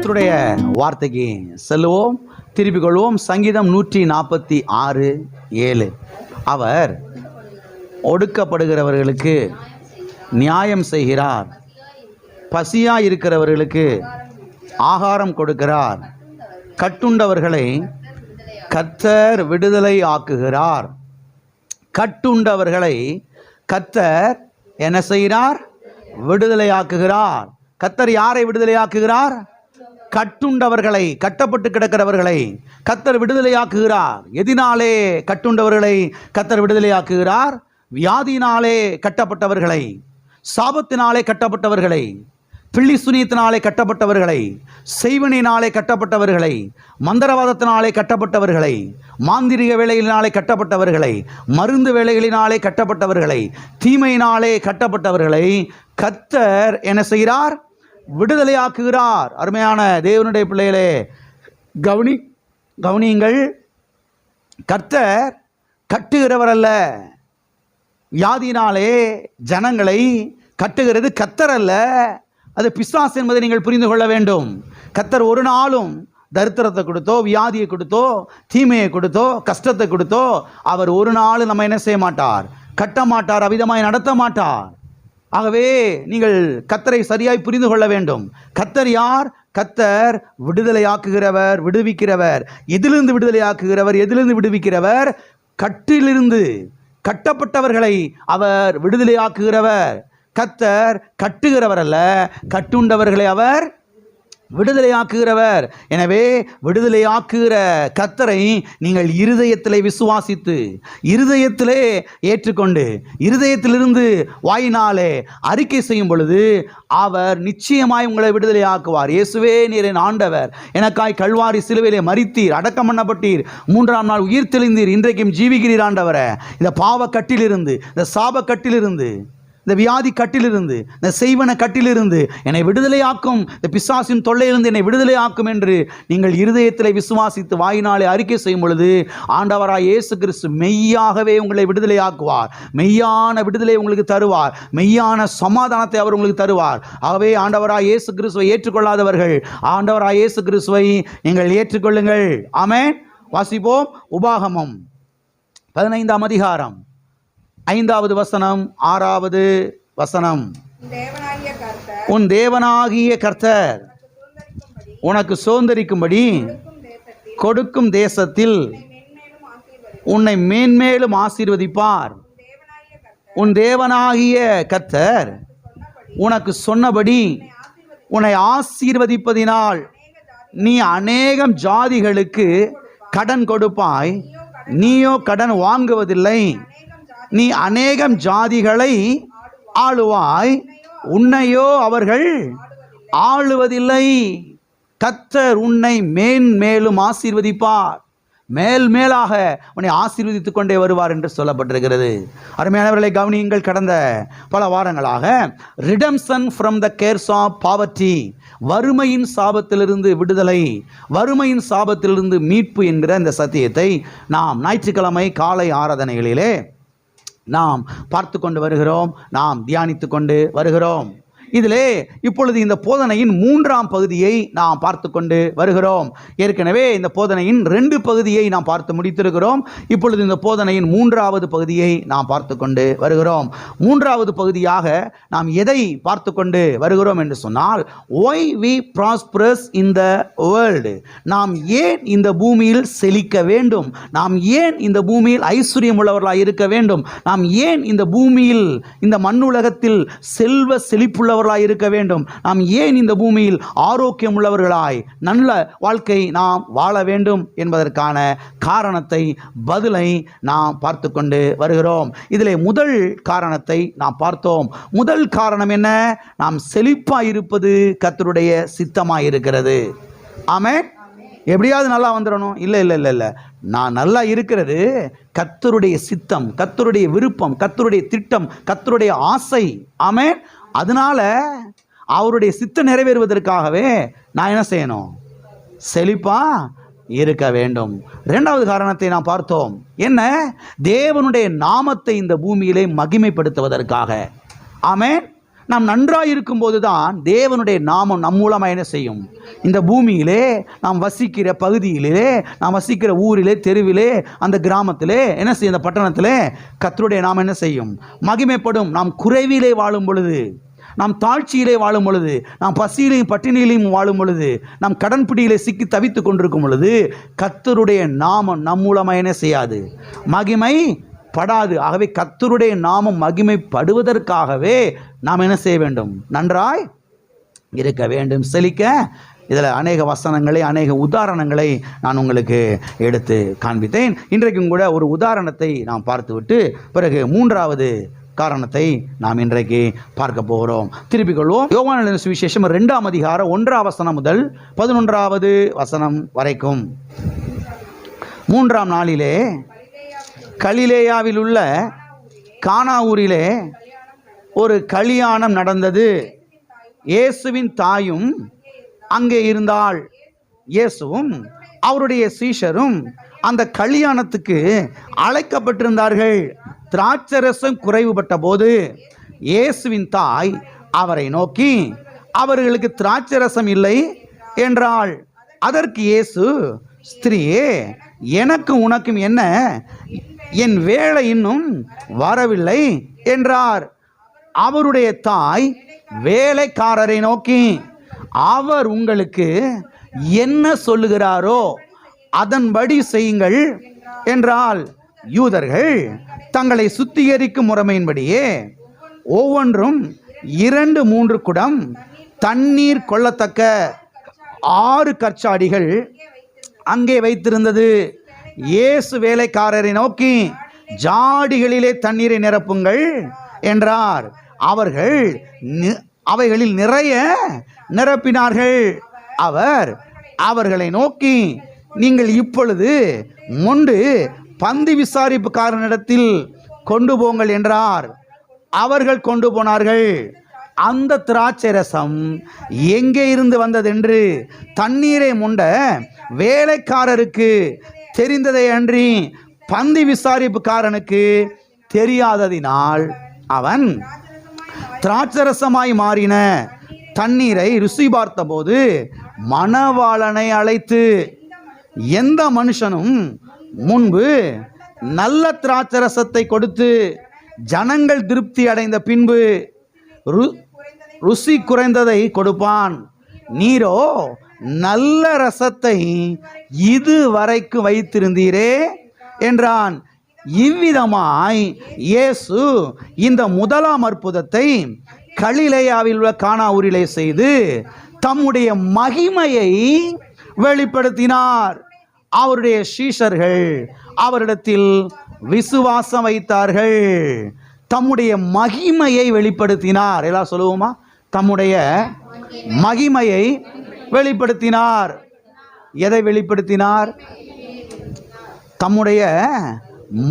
கர்த்தருடைய வார்த்தைக்கு செல்லுவோம், திருப்பிக் கொள்வோம். சங்கீதம் 146:7. அவர் ஒடுக்கப்படுகிறவர்களுக்கு நியாயம் செய்கிறார், பசியாய் இருக்கிறவர்களுக்கு ஆகாரம் கொடுக்கிறார், கட்டுண்டவர்களை கர்த்தர் விடுதலை ஆக்குகிறார். கட்டுண்டவர்களை கர்த்தர் என்ன செய்கிறார்? விடுதலை ஆக்குகிறார். கர்த்தர் யாரை விடுதலை ஆக்குகிறார்? கட்டுண்டவர்களை, கட்டப்பட்டு கிடக்கிறவர்களை கர்த்தர் விடுதலை ஆக்குகிறார். எதினாலே கட்டுண்டவர்களை கர்த்தர் விடுதலை ஆக்குகிறார்? வியாதியினாலே கட்டப்பட்டவர்களை, சாபத்தினாலே கட்டப்பட்டவர்களை, பிள்ளி சுனியத்தினாலே கட்டப்பட்டவர்களை, செய்வனினாலே கட்டப்பட்டவர்களை, மந்திரவாதத்தினாலே கட்டப்பட்டவர்களை, மாந்திரிக வேலைகளினாலே கட்டப்பட்டவர்களை, மருந்து வேலைகளினாலே கட்டப்பட்டவர்களை, தீமையினாலே கட்டப்பட்டவர்களை கர்த்தர் என்ன செய்கிறார்? விடுதலையாக்குகிறார். அருமையான தேவனுடைய பிள்ளைகளே, கவனியுங்கள். கர்த்தர் கட்டுகிறவர் அல்ல. வியாதியினாலே ஜனங்களை கட்டுகிறது கர்த்தர் அல்ல, அது பிசாசு என்பதை நீங்கள் புரிந்து கொள்ள வேண்டும். கர்த்தர் ஒரு நாளும் தரித்திரத்தை கொடுத்தோ, வியாதியை கொடுத்தோ, தீமையை கொடுத்தோ, கஷ்டத்தை கொடுத்தோ அவர் ஒரு நாள் நம்ம என்ன செய்ய மாட்டார்? கட்ட மாட்டார், அவிதமாய் நடத்த மாட்டார். ஆகவே நீங்கள் கர்த்தரை சரியாய் புரிந்து கொள்ள வேண்டும். கர்த்தர் யார்? கர்த்தர் விடுதலையாக்குகிறவர், விடுவிக்கிறவர். எதிலிருந்து விடுதலையாக்குகிறவர்? எதிலிருந்து விடுவிக்கிறவர்? கட்டிலிருந்து கட்டப்பட்டவர்களை அவர் விடுதலையாக்குகிறவர். கர்த்தர் கட்டுகிறவர் அல்ல, கட்டுண்டவர்களை அவர் விடுதலையாக்குகிறவர். எனவே விடுதலையாக்குகிற கர்த்தரை நீங்கள் இருதயத்திலே விசுவாசித்து, இருதயத்திலே ஏற்றுக்கொண்டு, இருதயத்திலிருந்து வாயினாலே அறிக்கை செய்யும் பொழுது அவர் நிச்சயமாய் உங்களை விடுதலையாக்குவார். இயேசுவே, நீர் என் ஆண்டவர், எனக்காய் கல்வாரி சிலுவையிலே மரித்தீர், அடக்கம் பண்ணப்பட்டீர், 3ஆம் நாள் உயிர் தெளிந்தீர், இன்றைக்கும் ஜீவிக்கிறீர் ஆண்டவரே. இந்த பாவ கட்டிலிருந்து, இந்த சாப கட்டிலிருந்து, இந்த வியாதி கட்டிலிருந்து, இந்த செய்வன கட்டிலிருந்து என்னை விடுதலையாக்கும், இந்த பிசாசின் தொல்லையிலிருந்து என்னை விடுதலையாக்கும் என்று நீங்கள் இருதயத்தில் விசுவாசித்து வாயினாலே அறிக்கை செய்யும் பொழுது ஆண்டவராய் இயேசு கிறிஸ்து மெய்யாகவே உங்களை விடுதலையாக்குவார். மெய்யான விடுதலை உங்களுக்கு தருவார். மெய்யான சமாதானத்தை அவர் உங்களுக்கு தருவார். ஆகவே ஆண்டவராய் இயேசு கிறிஸ்துவை ஏற்றுக்கொள்ளாதவர்கள் ஆண்டவராய் இயேசு கிறிஸ்துவை நீங்கள் ஏற்றுக்கொள்ளுங்கள். ஆமென். வாசிப்போம். உபாகமம் 15ஆம் அதிகாரம் 5வது வசனம், 6வது வசனம். உன் தேவனாகிய கர்த்தர் உனக்கு சுதந்தரிக்கும்படி கொடுக்கும் தேசத்தில் உன்னை மேன்மேலும் ஆசீர்வதிப்பார். உன் தேவனாகிய கர்த்தர் உனக்கு சொன்னபடி உன்னை ஆசீர்வதிப்பதினால் நீ அநேகம் ஜாதிகளுக்கு கடன் கொடுப்பாய், நீயோ கடன் வாங்குவதில்லை. நீ அநேகம் ஜாதிகளை ஆளுவாய், உன்னையோ அவர்கள் ஆளுவதில்லை. கர்த்தர் உன்னை மேன்மேலும் ஆசீர்வதிப்பார். மேல் மேலாக உன்னை ஆசீர்வதித்துக் கொண்டே வருவார் என்று சொல்லப்பட்டிருக்கிறது. அருமையானவர்களை கவனியுங்கள். கடந்த பல வாரங்களாக redemption from the curse of poverty, வறுமையின் சாபத்திலிருந்து விடுதலை, வறுமையின் சாபத்திலிருந்து மீட்பு என்கிற இந்த சத்தியத்தை நாம் ஞாயிற்றுக்கிழமை காலை ஆராதனைகளிலே நாம் பார்த்து கொண்டு வருகிறோம், நாம் தியானித்து கொண்டு வருகிறோம். இதிலே இப்பொழுது இந்த போதனையின் 3ஆம் பகுதியை நாம் பார்த்து கொண்டு வருகிறோம். ஏற்கனவே இந்த போதனையின் 2 பகுதியை நாம் பார்த்து முடித்திருக்கிறோம். இப்பொழுது இந்த போதனையின் 3வது பகுதியை நாம் பார்த்து கொண்டு வருகிறோம். 3வது பகுதியாக நாம் எதை பார்த்து கொண்டு வருகிறோம் என்று சொன்னால், why we prosperous in the world, நாம் ஏன் இந்த பூமியில் செழிக்க வேண்டும், நாம் ஏன் இந்த பூமியில் ஐஸ்வர்யம் உள்ளவர்களாக இருக்க வேண்டும், நாம் ஏன் இந்த பூமியில், இந்த மண்ணுலகத்தில் செல்வ செழிப்புள்ள இருக்க வேண்டும், நாம் ஏன் இந்த பூமியில் ஆரோக்கியம் உள்ளவர்களாய் நல்ல வாழ்க்கை நாம் வாழ வேண்டும் என்பதற்கான காரணத்தை, பதிலை நாம் பார்த்து கொண்டு வருகிறோம். இதிலே முதல் காரணத்தை நாம் பார்த்தோம். முதல் காரணம் என்ன? நாம் செழிப்பாய் இருப்பது கர்த்தருடைய சித்தமாய் இருக்கிறது. ஆமென். எப்படியாவது நல்லா வந்துடணும், இல்லை இல்லை இல்லை இல்லை, நான் நல்லா இருக்கிறது கர்த்தருடைய சித்தம், கர்த்தருடைய விருப்பம், கர்த்தருடைய திட்டம், கர்த்தருடைய ஆசை. ஆமென். அதனால அவருடைய சித்தம் நிறைவேறுவதற்காகவே நான் என்ன செய்யணும்? செழிப்பா இருக்க வேண்டும். 2வது காரணத்தை நாம் பார்த்தோம். என்ன? தேவனுடைய நாமத்தை இந்த பூமியிலே மகிமைப்படுத்துவதற்காக. ஆமென். நாம் நன்றாக இருக்கும்போது தான் தேவனுடைய நாமம் நம் மூலமாக என்ன செய்யும்? இந்த பூமியிலே நாம் வசிக்கிற பகுதியிலே, நாம் வசிக்கிற ஊரிலே, தெருவிலே, அந்த கிராமத்திலே என்ன செய்யும்? அந்த பட்டணத்திலே கர்த்தருடைய நாமம் என்ன செய்யும்? மகிமைப்படும். நாம் குறைவிலே வாழும் பொழுது, நாம் தாழ்ச்சியிலே வாழும் பொழுது, நாம் பசியிலையும் பட்டினியிலையும் வாழும் பொழுது, நாம் கடன் பிடியிலே சிக்கி தவித்து கொண்டிருக்கும் பொழுது கர்த்தருடைய நாமம் நம் மூலமாக என்ன செய்யாது? மகிமை படாது. ஆகவே கர்த்தருடைய நாமம் மகிமைப்படுவதற்காகவே நாம் என்ன செய்ய வேண்டும்? நன்றாய் இருக்க வேண்டும், செழிக்க. இதில் அநேக வசனங்களை, அநேக உதாரணங்களை நான் உங்களுக்கு எடுத்து காண்பித்தேன். இன்றைக்கும் கூட ஒரு உதாரணத்தை நாம் பார்த்துவிட்டு பிறகு மூன்றாவது காரணத்தை நாம் இன்றைக்கு பார்க்க போகிறோம். திருப்பிக் கொள்வோம். யோவான் எழுதின சுவிசேஷம் 2ஆம் அதிகாரம் 1ஆம் வசனம் முதல் 11ஆவது வசனம் வரைக்கும். 3ஆம் நாளிலே கலிலேயாவில் உள்ள கானா ஊரிலே ஒரு கல்யாணம் நடந்தது. இயேசுவின் தாயும் அங்கே இருந்தாள். இயேசுவும் அவருடைய சீஷரும் அந்த கல்யாணத்துக்கு அழைக்கப்பட்டிருந்தார்கள். திராட்சரசம் குறைவுபட்ட போது இயேசுவின் தாய் அவரை நோக்கி, அவர்களுக்கு திராட்சரசம் இல்லை என்றாள். அதற்கு இயேசு, ஸ்திரீயே, எனக்கும் உனக்கும் என்ன? என் வேளை இன்னும் வரவில்லை என்றார். அவருடைய தாய் வேலைக்காரரை நோக்கி, அவர் உங்களுக்கு என்ன சொல்லுகிறாரோ அதன்படி செய்யுங்கள் என்றால், யூதர்கள் தங்களை சுத்திகரிக்கும் முறைமையின்படியே ஒவ்வொன்றும் 2-3 குடம் தண்ணீர் கொள்ளத்தக்க 6 கற்சாடிகள் அங்கே வைத்திருந்தது. இயேசு வேலைக்காரரை நோக்கி, ஜாடிகளிலே தண்ணீரை நிரப்புங்கள் என்றார். அவர்கள் அவைகளில் நிறைய நிரப்பினார்கள். அவர் அவர்களை நோக்கி, நீங்கள் இப்பொழுது மொண்டு பந்தி விசாரிப்புக்காரனிடத்தில் கொண்டு போங்கள் என்றார். அவர்கள் கொண்டு போனார்கள். அந்த திராட்சை ரசம் எங்கே இருந்து வந்ததென்று தண்ணீரை மொண்ட வேலைக்காரருக்கு தெரிந்ததை அன்றி பந்தி விசாரிப்புக்காரனுக்கு தெரியாததினால் அவன் திராட்சரசமாய் மாறின தண்ணீரை ருசி பார்த்தபோது மணவாளனை அழைத்து, எந்த மனுஷனும் முன்பு நல்ல திராட்சரசத்தை கொடுத்து ஜனங்கள் திருப்தி அடைந்த பின்பு ருசி குறைந்ததை கொடுப்பான், நீரோ நல்ல ரசத்தை இதுவரைக்கும் வைத்திருந்தீரே என்றான். இவ்விதமாய் இயேசு இந்த முதலாம் அற்புதத்தை கலிலேயாவில் உள்ள கானா ஊரிலே செய்து தம்முடைய மகிமையை வெளிப்படுத்தினார். அவருடைய சீஷர்கள் அவரிடத்தில் விசுவாசம் வைத்தார்கள். தம்முடைய மகிமையை வெளிப்படுத்தினார். எல்லாம் சொல்லுவோமா? தம்முடைய மகிமையை வெளிப்படுத்தினார். எதை வெளிப்படுத்தினார்? தம்முடைய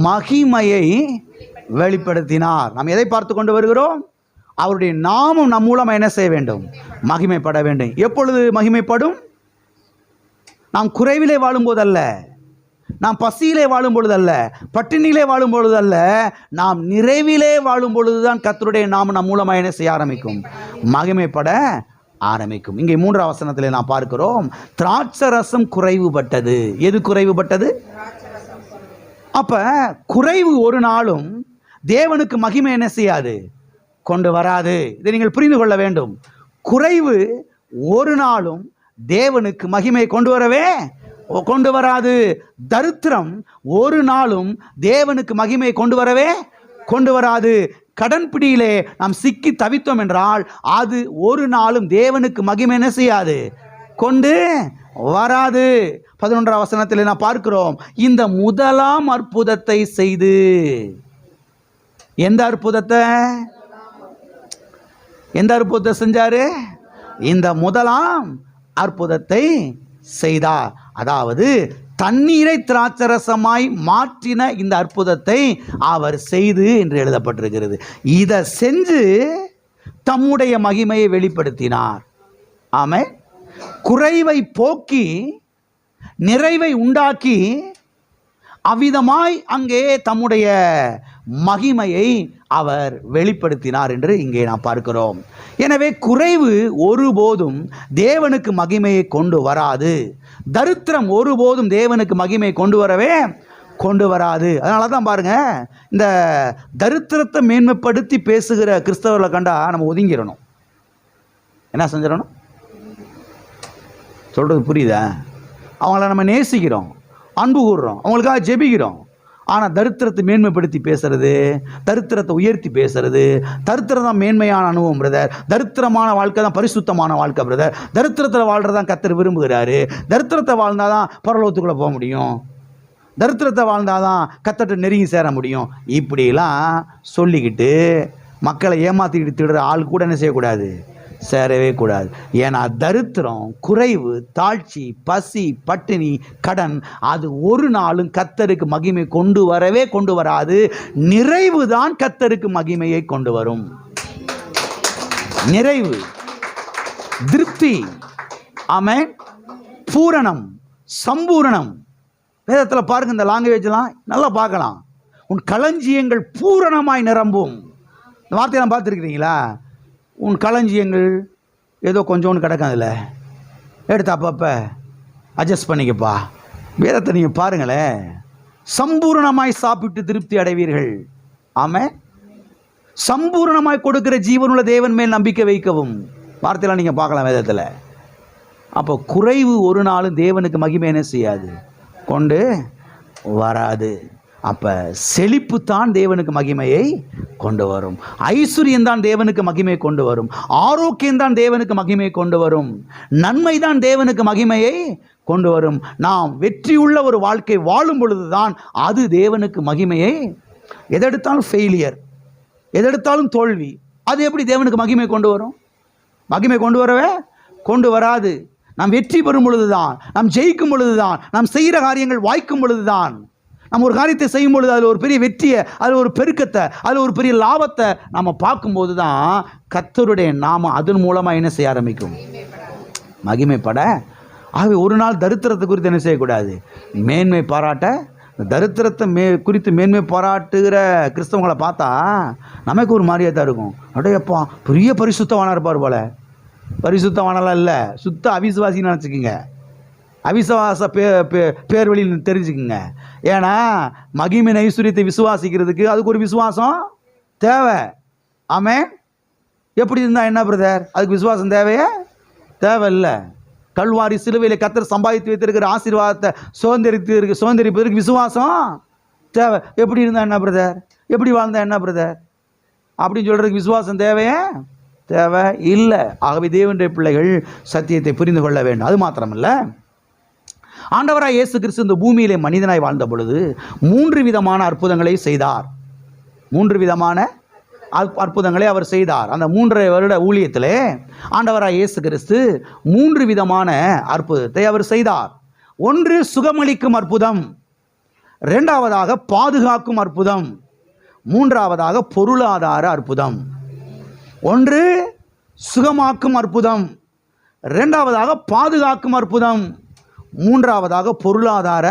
மகிமையை வெளிப்படுத்தினார். நாம் எதை பார்த்து கொண்டு வருகிறோம்? அவருடைய நாமம் நம் மூலம் என்ன செய்ய வேண்டும்? மகிமைப்பட வேண்டும். எப்பொழுது மகிமைப்படும்? நாம் குறைவிலே வாழும் போதல்ல, நாம் பசியிலே வாழும் பொழுதல்ல, பட்டினியிலே வாழும் பொழுதல்ல, நாம் நிறைவிலே வாழும் பொழுதுதான் கர்த்தருடைய நாமம் நம் மூலமாக என்ன செய்ய ஆரம்பிக்கும்? மகிமைப்பட ஆரம்பிக்கும். இங்கே 3ஆம் வசனத்திலே நாம் பார்க்கிறோம், திராட்சரசம் குறைவுபட்டது. எது குறைவுபட்டது? அப்ப குறைவு ஒரு நாளும் தேவனுக்கு மகிமை என்ன செய்யாது? கொண்டு வராது. இதை நீங்கள் புரிந்து கொள்ள வேண்டும். குறைவு ஒரு நாளும் தேவனுக்கு மகிமை கொண்டு வராது. தரித்திரம் ஒரு நாளும் தேவனுக்கு மகிமை கொண்டு வராது. கடன் பிடியிலே நாம் சிக்கி தவித்தோம் என்றால் அது ஒரு நாளும் தேவனுக்கு மகிமை என்ன செய்யாது? கொண்டு வராது. 11ஆம் வசனத்தில் நாம் பார்க்கிறோம், இந்த முதலாம் அற்புதத்தை செய்து. எந்த அற்புதத்தை செஞ்சாரு? இந்த முதலாம் அற்புதத்தை செய்தார். அதாவது தண்ணீரை திராட்சரசமாய் மாற்றின இந்த அற்புதத்தை அவர் செய்து என்று எழுதப்பட்டிருக்கிறது. இதை செஞ்சு தம்முடைய மகிமையை வெளிப்படுத்தினார். ஆமென். குறைவை போக்கி நிறைவை உண்டாக்கி அவ்விதமாய் அங்கே தம்முடைய மகிமையை அவர் வெளிப்படுத்தினார் என்று இங்கே நாம் பார்க்கிறோம். எனவே குறைவு ஒருபோதும் தேவனுக்கு மகிமையை கொண்டு வராது. தரித்திரம் ஒருபோதும் தேவனுக்கு மகிமை கொண்டு வராது. அதனால தான் பாருங்க, இந்த தரித்திரத்தை மேன்மைப்படுத்தி பேசுகிற கிறிஸ்தவர்களை கண்டா நம்ம ஒதுங்கிடணும். என்ன செஞ்சிடணும்? சொல்றது புரியுதா? அவங்கள நம்ம நேசிக்கிறோம், அன்பு கூறுறோம், அவங்களுக்காக ஜெபிக்கிறோம். ஆனால் தரித்திரத்தை மேன்மைப்படுத்தி பேசுறது, தரித்திரத்தை உயர்த்தி பேசுறது, தரித்திரம் தான் மேன்மையான அனுபவம் பிரதர், தரித்திரமான வாழ்க்கை தான் பரிசுத்தமான வாழ்க்கை பிரதர், தரித்திரத்தில் வாழ்கிறதான் கர்த்தர் விரும்புகிறாரு, தரித்திரத்தை வாழ்ந்தால் தான் பரலோகத்துக்குள்ளே போக முடியும், தரித்திரத்தை வாழ்ந்தால் தான் கர்த்தர்ட்ட நெருங்கி சேர முடியும், இப்படிலாம் சொல்லிக்கிட்டு மக்களை ஏமாற்றிக்கிட்டு திடுற ஆள் கூட என்ன செய்யக்கூடாது? சேரவே கூடாது. ஏன்னா தரித்திரம், குறைவு, தாழ்ச்சி, பசி, பட்டினி, கடன் அது ஒரு நாளும் கர்த்தருக்கு மகிமை கொண்டு வராது. நிறைவு தான் கர்த்தருக்கு மகிமையை கொண்டு வரும். நிறைவு, திருப்தி, ஆமென், பூரணம், சம்பூரணம். வேதத்தில் பாருங்க, இந்த லாங்குவேஜ்லாம் நல்லா பார்க்கலாம். உன் களஞ்சியங்கள் பூரணமாய் நிரம்பும். இந்த வார்த்தையெல்லாம் பார்த்துருக்கிறீங்களா? உன் களஞ்சியங்கள் ஏதோ கொஞ்சோன்னு கிடக்கும், அதில் எடுத்து அப்பப்போ அட்ஜஸ்ட் பண்ணிக்கப்பா. வேதத்தை நீங்கள் பாருங்களேன். சம்பூர்ணமாய் சாப்பிட்டு திருப்தி அடைவீர்கள். ஆமாம், சம்பூர்ணமாய் கொடுக்கிற ஜீவனுள்ள தேவன் மேல் நம்பிக்கை வைக்கவும். வார்த்தையெல்லாம் நீங்கள் பார்க்கலாம் வேதத்தில். அப்போ குறைவு ஒரு நாளும் தேவனுக்கு மகிமை என்ன செய்யாது? கொண்டு வராது. அப்போ செழிப்பு தான் தேவனுக்கு மகிமையை கொண்டு வரும். ஐஸ்வர்யம் தான் தேவனுக்கு மகிமையை கொண்டு வரும். ஆரோக்கியம் தான் தேவனுக்கு மகிமையை கொண்டு வரும். நன்மை தான் தேவனுக்கு மகிமையை கொண்டு வரும். நாம் வெற்றியுள்ள ஒரு வாழ்க்கை வாழும் பொழுது தான் அது தேவனுக்கு மகிமையை. எதெடுத்தாலும் ஃபெயிலியர், எதெடுத்தாலும் தோல்வி, அது எப்படி தேவனுக்கு மகிமை கொண்டு வரும்? மகிமை கொண்டு வராது. நாம் வெற்றி பெறும் பொழுது தான், நாம் ஜெயிக்கும் பொழுது தான், நாம் செய்கிற காரியங்கள் வாய்க்கும் பொழுது தான், நம்ம ஒரு காரியத்தை செய்யும் பொழுது அதில் ஒரு பெரிய வெற்றியை, அதில் ஒரு பெருக்கத்தை, அதில் ஒரு பெரிய லாபத்தை நம்ம பார்க்கும்போது தான் கர்த்தருடைய நாமம் அதன் மூலமாக என்ன செய்ய ஆரம்பிக்கும்? மகிமைப்பட. ஆகவே ஒரு நாள் தரித்திரத்தை குறித்து என்ன செய்யக்கூடாது? மேன்மை பாராட்ட. தரித்திரத்தை குறித்து மேன்மை பாராட்டுகிற கிறிஸ்தவங்களை பார்த்தா நமக்கு ஒரு மாதிரியாக தான் இருக்கும். அடையப்பா பெரிய பரிசுத்தவானாக இருப்பார் போல. பரிசுத்தவானலாம் இல்லை, சுத்த அவிசுவாசின்னு நினச்சிக்கிங்க. அவிசுவாச பேர் வழியில் தெரிஞ்சுக்குங்க. ஏன்னா மகிமின் ஐஸ்வர்யத்தை விசுவாசிக்கிறதுக்கு அதுக்கு ஒரு விசுவாசம் தேவை. ஆமென். எப்படி இருந்தால் என்ன பிரதர்? அதுக்கு விசுவாசம் தேவையில்லை. கல்வாரி சிலுவையில் கர்த்தர் சம்பாதித்து வைத்திருக்கிற ஆசீர்வாதத்தை சுதந்திரிப்பதற்கு விசுவாசம் தேவை. எப்படி இருந்தால் என்ன பிரதர்? எப்படி வாழ்ந்தால் என்ன பிரதர் அப்படின்னு சொல்கிறதுக்கு விசுவாசம் தேவை இல்லை. ஆகவே தேவனுடைய பிள்ளைகள் சத்தியத்தை புரிந்து கொள்ள வேண்டும். அது மாத்திரமல்ல, ஆண்டவராய் இயேசு கிறிஸ்து இந்த பூமியிலே மனிதனாய் வாழ்ந்த பொழுது 3 விதமான அற்புதங்களை செய்தார். 3 விதமான அற்புதங்களை அவர் செய்தார். அந்த 3 வருட ஊழியத்திலே ஆண்டவராய் இயேசு கிறிஸ்து 3 விதமான அற்புதத்தை அவர் செய்தார். ஒன்று சுகமளிக்கும் அற்புதம், 2வதாக பாதுகாக்கும் அற்புதம், 3வதாக பொருளாதார அற்புதம். ஒன்று சுகமாக்கும் அற்புதம், 2வதாக பாதுகாக்கும் அற்புதம், 3வதாக பொருளாதார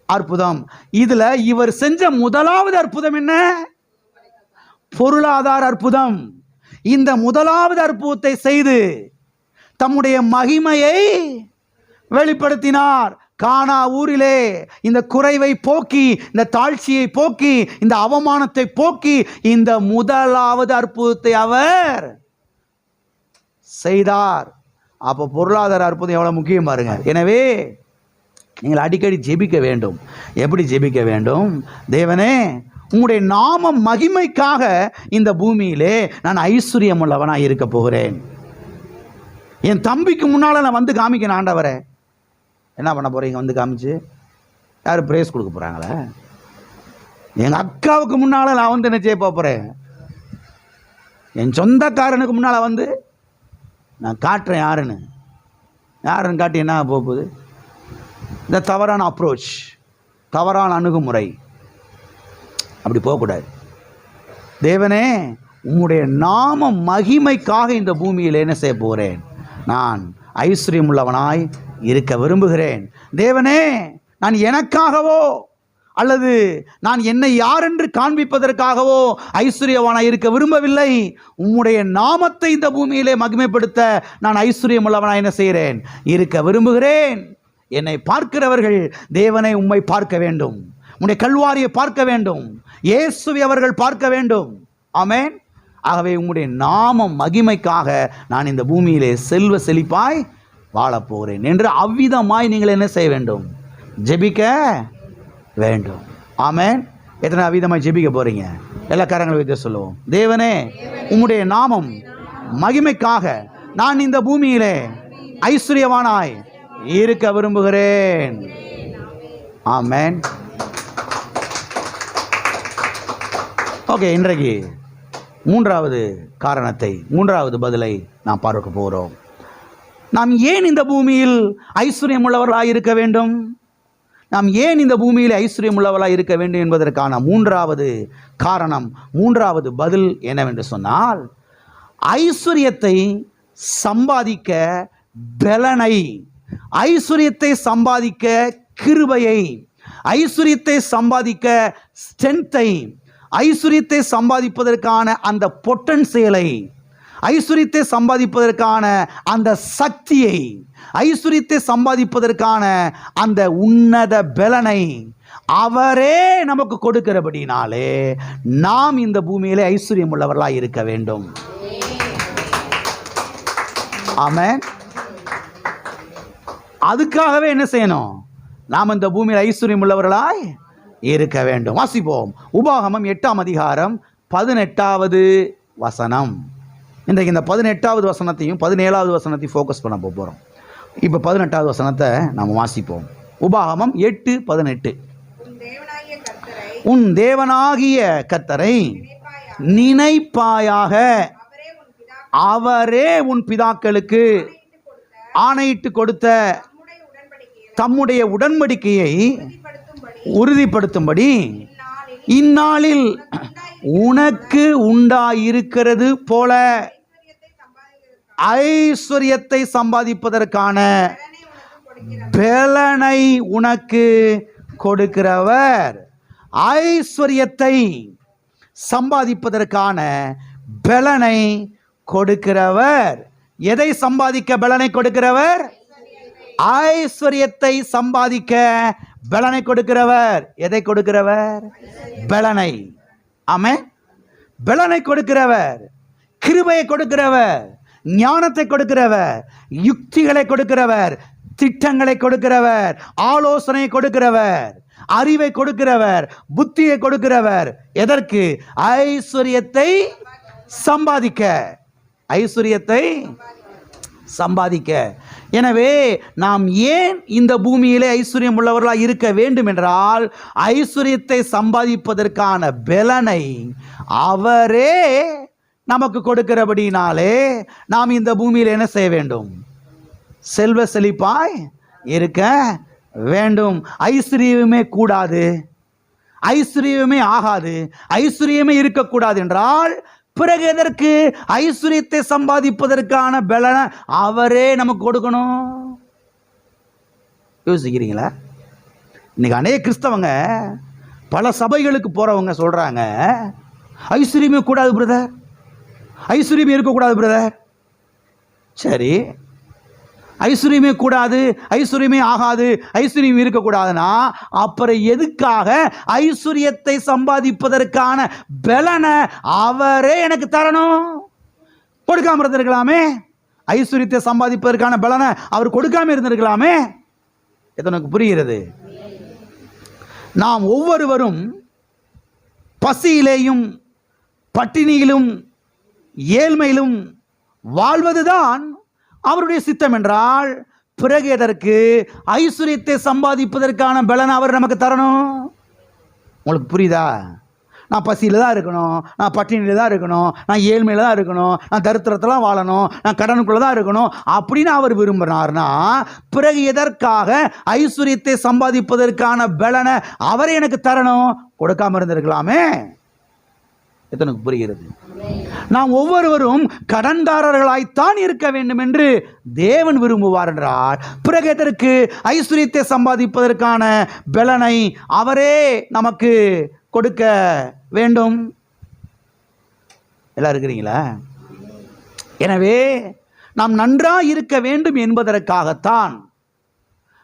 அற்புதம். இதில் இவர் செஞ்ச முதலாவது அற்புதம் என்ன? பொருளாதார அற்புதம். இந்த முதலாவது அற்புதத்தை செய்து தம்முடைய மகிமையை வெளிப்படுத்தினார். கானா ஊரிலே இந்த குறைவை போக்கி, இந்த தாழ்ச்சியை போக்கி, இந்த அவமானத்தை போக்கி இந்த முதலாவது அற்புதத்தை அவர் செய்தார். அப்போ பொருளாதார அற்புதம் எவ்வளோ முக்கியம் பாருங்க. எனவே நீங்கள் அடிக்கடி ஜெபிக்க வேண்டும். எப்படி ஜெபிக்க வேண்டும்? தேவனே, உங்களுடைய நாம மகிமைக்காக இந்த பூமியிலே நான் ஐஸ்வர்யம் உள்ளவனாக இருக்க போகிறேன். என் தம்பிக்கு முன்னால் நான் வந்து காமிக்கணும். ஆண்டவரே, என்ன பண்ண போகிறீங்க? வந்து காமிச்சு யார் பிரேஸ் கொடுக்க போகிறாங்களே? எங்கள் அக்காவுக்கு முன்னால் நான் வந்து என்ன செய்ய போகிறேன்? என் சொந்தக்காரனுக்கு முன்னால் வந்து நான் காட்டுறேன் யாருன்னு காட்டி என்ன போகுது? இந்த தவறான அப்ரோச், தவறான அணுகுமுறை, அப்படி போகக்கூடாது. தேவனே, உம்முடைய நாம மகிமைக்காக இந்த பூமியில் என்ன செய்ய போகிறேன்? நான் ஐஸ்வர்யம் உள்ளவனாய் இருக்க விரும்புகிறேன். தேவனே, நான் எனக்காகவோ அல்லது நான் என்னை யார் என்று காண்பிப்பதற்காகவோ ஐஸ்வர்யவானாய் இருக்க விரும்பவில்லை. உம்முடைய நாமத்தை இந்த பூமியிலே மகிமைப்படுத்த நான் ஐஸ்வர்யம் உள்ளவனாய் என்ன செய்கிறேன்? இருக்க விரும்புகிறேன். என்னை பார்க்கிறவர்கள் தேவனை உம்மை பார்க்க வேண்டும், உம்முடைய கல்வாரியை பார்க்க வேண்டும், இயேசுவை அவர்கள் பார்க்க வேண்டும். ஆமென். ஆகவே உம்முடைய நாமம் மகிமைக்காக நான் இந்த பூமியிலே செல்வ செழிப்பாய் வாழப்போகிறேன் என்று அவ்விதமாய் நீங்கள் என்ன செய்ய வேண்டும்? ஜெபிக்க வேண்டும். ஆமென். எத்தனை அவ்விதமாய் ஜெபிக்க போறீங்க? எல்லா காரங்களை வைத்து சொல்லுவோம். தேவனே, உம்முடைய நாமம் மகிமைக்காக நான் இந்த பூமியிலே ஐஸ்வர்யவானாய் இருக்க விரும்புகிறேன். ஆமென். ஓகே, இன்றைக்கு மூன்றாவது பதிலை நாம் பார்க்க போகிறோம். நாம் ஏன் இந்த பூமியில் ஐஸ்வர்யம் உள்ளவர்களாக இருக்க வேண்டும்? நாம் ஏன் இந்த பூமியில் ஐஸ்வர்யம் உள்ளவர்களாக இருக்க வேண்டும் என்பதற்கான மூன்றாவது பதில் என்னவென்று சொன்னால், ஐஸ்வர்யத்தை சம்பாதிக்க பலனை, ஐஸ்வர்யத்தை சம்பாதிக்க கிருபையை, ஐஸ்வர்யத்தை சம்பாதிக்க ஸ்ட்ரென்த்தை, ஐஸ்வர்யத்தை சம்பாதிப்பதற்கான அந்த பொட்டன்சியலை, ஐஸ்வர்யத்தை சம்பாதிப்பதற்கான அந்த சக்தியை, ஐஸ்வர்யத்தை சம்பாதிப்பதற்கான அந்த உன்னத பலனை அவரே நமக்கு கொடுக்கிறபடினாலே நாம் இந்த பூமியிலே ஐஸ்வர்யம் உள்ளவர்களாய் இருக்க வேண்டும். ஆமென். அதுக்காகவே என்ன செய்யணும்? நாம் இந்த பூமியில் ஐஸ்வர்யம் உள்ளவர்களாய் இருக்க வேண்டும். வாசிப்போம். உபாகமம் 8ஆம் அதிகாரம் 18வது வசனம். இன்றைக்கு இந்த 18வது வசனத்தையும் 17வது வசனத்தையும் ஃபோக்கஸ் பண்ண போகிறோம். இப்போ 18வது வசனத்தை நாம் வாசிப்போம். உபாகமம் 8:18. உன் தேவனாகிய கர்த்தரை நினைப்பாயாக, அவரே உன் பிதாக்களுக்கு ஆணையிட்டு கொடுத்த தம்முடைய உடன்படிக்கையை உறுதிப்படுத்தும்படி இந்நாளில் உனக்கு உண்டாயிருக்கிறது போல ஐஸ்வர்யத்தை சம்பாதிப்பதற்கான பலனை உனக்கு கொடுக்கிறவர். ஐஸ்வர்யத்தை சம்பாதிப்பதற்கான பலனை கொடுக்கிறவர். எதை சம்பாதிக்க பலனை கொடுக்கிறவர்? ஐஸ்வர்யத்தை சம்பாதிக்க பலனை கொடுக்கிறவர். எதை கொடுக்கிறவர்? பலனை. ஆமென். பலனை கொடுக்கிறவர், கிருபையை கொடுக்கிறவர், ஞானத்தை கொடுக்கிறவர், யுக்திகளை கொடுக்கிறவர், திட்டங்களை கொடுக்கிறவர், ஆலோசனை கொடுக்கிறவர், அறிவை கொடுக்கிறவர், புத்தியை கொடுக்கிறவர். எதற்கு? ஐஸ்வர்யத்தை சம்பாதிக்க. ஐஸ்வர்யத்தை சம்பாதிக்க. எனவே நாம் ஏன் இந்த பூமியிலே ஐஸ்வர்யம் உள்ளவர்களாக இருக்க வேண்டும் என்றால், ஐஸ்வர்யத்தை சம்பாதிப்பதற்கான பலனை அவரே நமக்கு கொடுக்கிறபடினாலே நாம் இந்த பூமியில் என்ன செய்ய வேண்டும்? செல்வ செழிப்பாய் இருக்க வேண்டும். ஐஸ்வர்யமே கூடாது, ஐஸ்வர்யமே ஆகாது, ஐஸ்வர்யமே இருக்கக்கூடாது என்றால் பிறகு எதற்கு ஐஸ்வர்யத்தை சம்பாதிப்பதற்கான பலனை அவரே நமக்கு கொடுக்கணும்? யோசிக்கிறீங்களா? இன்னைக்கு அநேக கிறிஸ்தவங்க பல சபைகளுக்கு போறவங்க சொல்றாங்க, ஐஸ்வர்யமே கூடாது பிரதர், ஐஸ்வர்யமே இருக்கக்கூடாது பிரதர். சரி, ஐஸ்வர்யமே கூடாது, ஐஸ்வர்யமே ஆகாது, ஐஸ்வர்யம் இருக்கக்கூடாதுன்னா அப்புறம் எதுக்காக ஐஸ்வர்யத்தை சம்பாதிப்பதற்கான பலனை அவரே எனக்கு தரணும்? கொடுக்காம இருந்திருக்கலாமே. ஐஸ்வர்யத்தை சம்பாதிப்பதற்கான பலனை அவர் கொடுக்காம இருந்திருக்கலாமே. இது புரிகிறது? நாம் ஒவ்வொருவரும் பசியிலேயும் பட்டினியிலும் ஏழ்மையிலும் வாழ்வதுதான் அவருடைய சித்தம் என்றால் பிறகு எதற்கு ஐஸ்வர்யத்தை சம்பாதிப்பதற்கான பலன் அவர் நமக்கு தரணும்? உங்களுக்கு புரியுதா? நான் பசியில் தான் இருக்கணும், நான் பட்டினியில் தான் இருக்கணும், நான் ஏழ்மையில் தான் இருக்கணும், நான் தரித்திரத்தெல்லாம் வாழணும், நான் கடனுக்குள்ளே தான் இருக்கணும் அப்படின்னு அவர் விரும்புகிறார்னா பிறகு எதற்காக ஐஸ்வர்யத்தை சம்பாதிப்பதற்கான பலனை அவரே எனக்கு தரணும்? கொடுக்காம இருந்திருக்கலாமே. எத்தனைக்கு புரிகிறது? நாம் ஒவ்வொருவரும் கடன்காரர்களாய்த்தான் இருக்க வேண்டும் என்று தேவன் விரும்புவார் என்றால், பிறகு எதற்கு ஐஸ்வர்யத்தை சம்பாதிப்பதற்கான பலனை அவரே நமக்கு கொடுக்க வேண்டும்? எல்லாம் இருக்கிறீங்களா? எனவே நாம் நன்றாக இருக்க வேண்டும் என்பதற்காகத்தான்,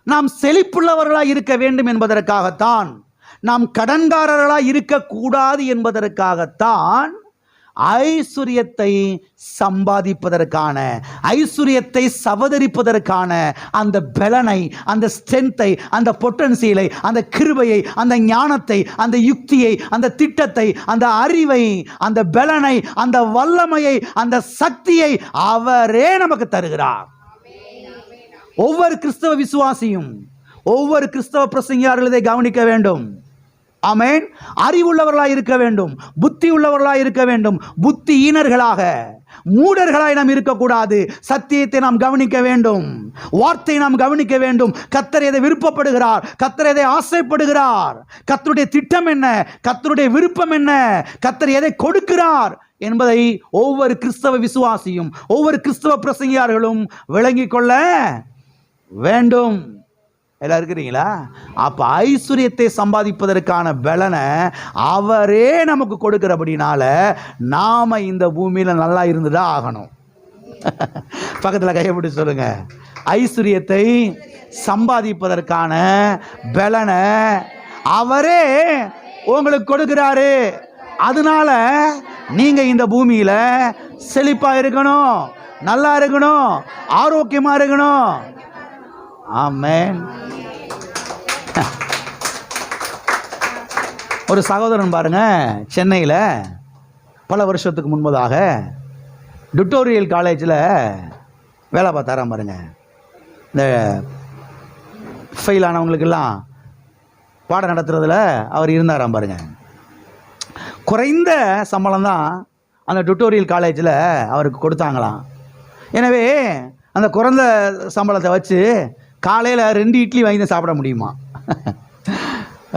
நாம் செழிப்புள்ளவர்களாக இருக்க வேண்டும் என்பதற்காகத்தான், நாம் கடன்காரர்களாக இருக்கக்கூடாது என்பதற்காகத்தான் ஐஸ்வர்யத்தை சம்பாதிப்பதற்கான, ஐஸ்வர்யத்தை சவதரிப்பதற்கான அந்த பலனை, அந்த ஸ்ட்ரென்த்தை, அந்த பொட்டன்சியலை, அந்த கிருபையை, அந்த ஞானத்தை, அந்த யுக்தியை, அந்த திட்டத்தை, அந்த அறிவை, அந்த பலனை, அந்த வல்லமையை, அந்த சக்தியை அவரே நமக்கு தருகிறார். ஒவ்வொரு கிறிஸ்தவ விசுவாசியும், ஒவ்வொரு கிறிஸ்தவ பிரசங்கியார்கள் இதை கவனிக்க வேண்டும். ஆமென். அறிவுள்ளவர்களாய் இருக்க வேண்டும், புத்தி உள்ளவர்களாய் இருக்க வேண்டும். புத்தியீனர்களாக, மூடர்களாய் நாம் இருக்கக்கூடாது. சத்தியத்தை நாம் கவனிக்க வேண்டும், வார்த்தையை நாம் கவனிக்க வேண்டும். கர்த்தர் எதை விருப்பப்படுகிறார், கர்த்தர் எதை ஆசைப்படுகிறார், கர்த்தருடைய திட்டம் என்ன, கர்த்தருடைய விருப்பம் என்ன, கர்த்தர் எதை கொடுக்கிறார் என்பதை ஒவ்வொரு கிறிஸ்தவ விசுவாசியும், ஒவ்வொரு கிறிஸ்தவ பிரசங்கியார்களும் விளங்கிக் கொள்ள வேண்டும். எல்லாம் இருக்கிறீங்களா? அப்ப ஐஸ்வர்யத்தை சம்பாதிப்பதற்கான பலனை அவரே நமக்கு கொடுக்கிறபடினால நாம இந்த பூமியில நல்லா இருந்துதான் ஆகணும். பக்கத்துல கையப்பிடி சொல்லுங்க, ஐஸ்வர்யத்தை சம்பாதிப்பதற்கான பலனை அவரே உங்களுக்கு கொடுக்கிறாரு. அதனால நீங்க இந்த பூமியில செழிப்பா இருக்கணும், நல்லா இருக்கணும், ஆரோக்கியமா இருக்கணும். ஆமென். ஒரு சகோதரன் பாருங்க, சென்னையில் பல வருஷத்துக்கு முன்பதாக டுட்டோரியல் காலேஜில் வேலை பார்த்தாராம் பாருங்க. இந்த ஃபெயில் ஆனவங்களுக்கெல்லாம் பாடம் நடத்துறதுல அவர் இருந்தாராம் பாருங்க. குறைந்த சம்பளம் தான் அந்த டுட்டோரியல் காலேஜில் அவருக்கு கொடுத்தாங்களாம். எனவே அந்த குறைந்த சம்பளத்தை வச்சு காலையில் 2 இட்லி வாங்கி தான் சாப்பிட முடியுமா?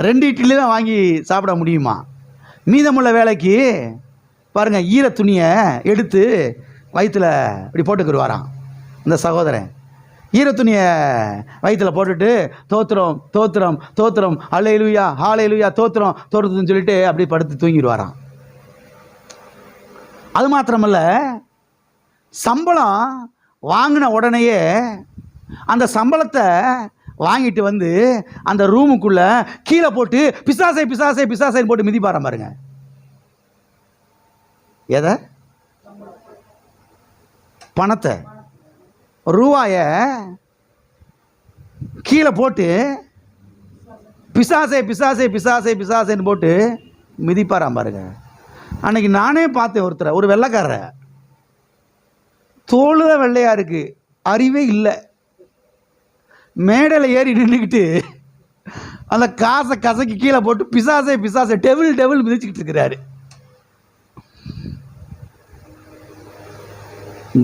2 இட்லி தான் வாங்கி சாப்பிட முடியுமா? மீதமுள்ள வேலைக்கு பாருங்கள், ஈர துணியை எடுத்து வயிற்றில் இப்படி போட்டுக்கிடுவாராம் இந்த சகோதரன். ஈர துணியை வயிற்றில் போட்டுட்டு தோத்திரம் தோத்திரம் தோத்திரம், அல்லேலூயா ஹல்லேலூயா தோத்திரம் தோத்திரம்னு சொல்லிட்டு அப்படி படுத்து தூங்கிடுவாராம். அது மாத்திரமல்ல, சம்பளம் வாங்கின உடனேயே அந்த சம்பளத்தை வாங்கிட்டு வந்து அந்த ரூமுக்குள்ள கீழே போட்டு பிசாசை பிசாசை பிசாசை போட்டு மிதிப்பாராம் பாருங்க. எதை? பணத்தை, ரூபாய கீழே போட்டு பிசாசை பிசாசை பிசாசை பிசாசைன்னு போட்டு மிதிப்பாராம் பாருங்க. அன்னைக்கு நானே பார்த்தேன் ஒருத்தரை, ஒரு வெள்ளைக்காரர, தோல் தான் வெள்ளையா இருக்கு, அறிவே இல்லை. மேடையில் ஏறி நின்றுக்கிட்டு அந்த காசை கசக்கி கீழே போட்டு பிசாசை பிசாசை டெவில் டெவில் மிதிச்சுக்கிட்டு இருக்கிறாரு.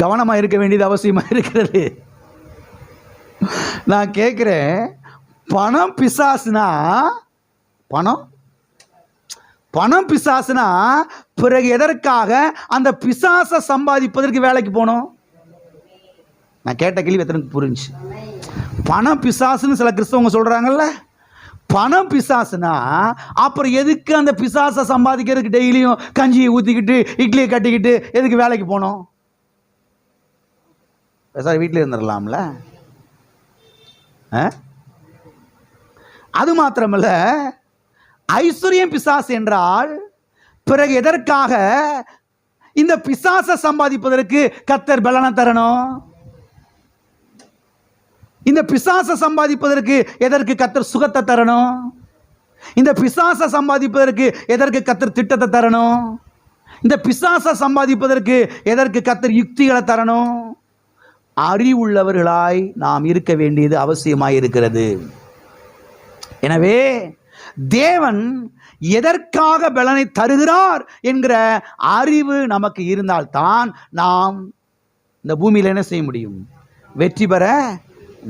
கவனமாக இருக்க வேண்டியது அவசியமாக இருக்கிறது. நான் கேட்குறேன், பணம் பிசாசுனா, பணம் பிசாசுனா பிறகு எதற்காக அந்த பிசாசை சம்பாதிப்பதற்கு வேலைக்கு போனோம்? நான் கேட்ட கேள்வி எத்தனை புரிஞ்சு? பணம் பிசாசுன்னு சில கிறிஸ்தவங்க சொல்றாங்கல்ல, பணம் பிசாசுனா அப்புறம் எதுக்கு அந்த பிசாசை சம்பாதிக்கிறதுக்கு டெய்லியும் கஞ்சியை ஊற்றிக்கிட்டு இட்லியை கட்டிக்கிட்டு எதுக்கு வேலைக்கு போனோம்? சார் வீட்டில் இருந்துடலாம்ல. அது மாத்திரமல்ல, ஐஸ்வர்யம் பிசாசு என்றால் பிறகு எதற்காக இந்த பிசாசை சம்பாதிப்பதற்கு கர்த்தர் பலனை தரணும்? இந்த பிசாசை சம்பாதிப்பதற்கு எதற்கு கர்த்தர் சுகத்தை தரணும்? இந்த பிசாசை சம்பாதிப்பதற்கு எதற்கு கர்த்தர் திட்டத்தை தரணும்? இந்த பிசாசை சம்பாதிப்பதற்கு எதற்கு கர்த்தர் யுக்திகளை தரணும்? அறிவுள்ளவர்களாய் நாம் இருக்க வேண்டியது அவசியமாய் இருக்கிறது. எனவே தேவன் எதற்காக பலனை தருகிறார் என்கிற அறிவு நமக்கு இருந்தால்தான் நாம் இந்த பூமியில் என்ன செய்ய முடியும்? வெற்றி பெற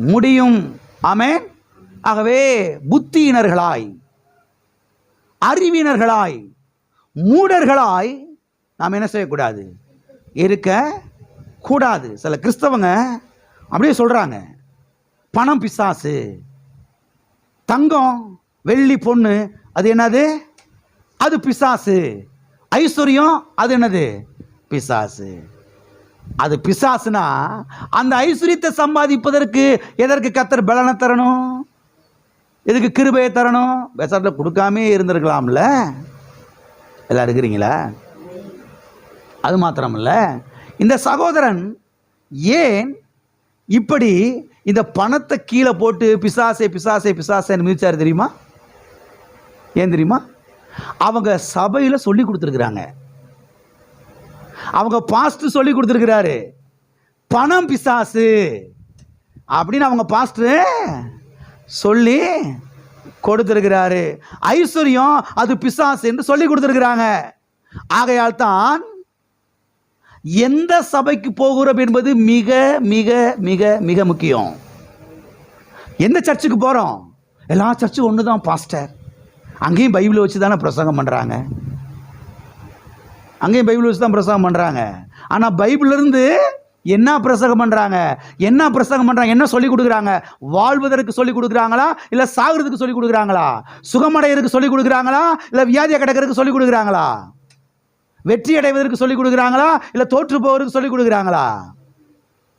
முடியும். ஆமென். ஆகவே புத்தியினர்களாய், அறிவினர்களாய், மூடர்களாய் நாம் என்ன செய்யக்கூடாது? இருக்க கூடாது. சில கிறிஸ்தவங்க அப்படியே சொல்கிறாங்க, பணம் பிசாசு, தங்கம் வெள்ளி பொண்ணு அது என்னது? அது பிசாசு. ஐஸ்வர்யம் அது என்னது? பிசாசு. அது பிசாசுனா அந்த ஐஸ்வர்யத்தை சம்பாதிப்பதற்கு எதற்கு கர்த்தர் பலனை தரணும்? எதுக்கு கிருபையை தரணும்? பேசாட்டில் கொடுக்காமே இருந்திருக்கலாம்ல. எல்லாம் இருக்கிறீங்களா? அது மாத்திரமல்ல, இந்த சகோதரன் ஏன் இப்படி இந்த பணத்தை கீழே போட்டு பிசாசே பிசாசே பிசாசேன்னு மிதிச்சாரு தெரியுமா? ஏன் தெரியுமா? அவங்க சபையில் சொல்லி கொடுத்துருக்குறாங்க, அவங்க பாஸ்டர் சொல்லி கொடுத்துருக்கிறாரு, பணம் பிசாசு அப்படின்னு அவங்க பாஸ்டர் சொல்லி கொடுத்துருக்கிறாரு. ஐஸ்வர்யம் அது பிசாசு என்று சொல்லி கொடுத்துருக்கிறாங்க. ஆகையால் தான் எந்த சபைக்கு போகிறோம் என்பது மிக மிக மிக மிக முக்கியம். எந்த சர்ச்சுக்கு போகிறோம்? எல்லா சர்ச்சும் ஒன்று தான் பாஸ்டர். அங்கேயும் பைபிளை வச்சு தானே பிரசங்கம் பண்ணுறாங்க, அங்கேயும் பைபிள் வச்சு தான் பிரசங்கம் பண்ணுறாங்க. ஆனால் பைபிளிலிருந்து என்ன பிரசங்கம் பண்ணுறாங்க? என்ன பிரசங்கம் பண்ணுறாங்க? என்ன சொல்லிக் கொடுக்குறாங்க? வாழ்வதற்கு சொல்லிக் கொடுக்குறாங்களா, இல்லை சாகிறதுக்கு சொல்லிக் கொடுக்குறாங்களா? சுகமடைகிறதுக்கு சொல்லிக் கொடுக்குறாங்களா, இல்லை வியாதியை கிடக்கிறதுக்கு சொல்லிக் கொடுக்குறாங்களா? வெற்றி அடைவதற்கு சொல்லிக் கொடுக்குறாங்களா, இல்லை தோற்று போவதற்கு சொல்லிக் கொடுக்குறாங்களா?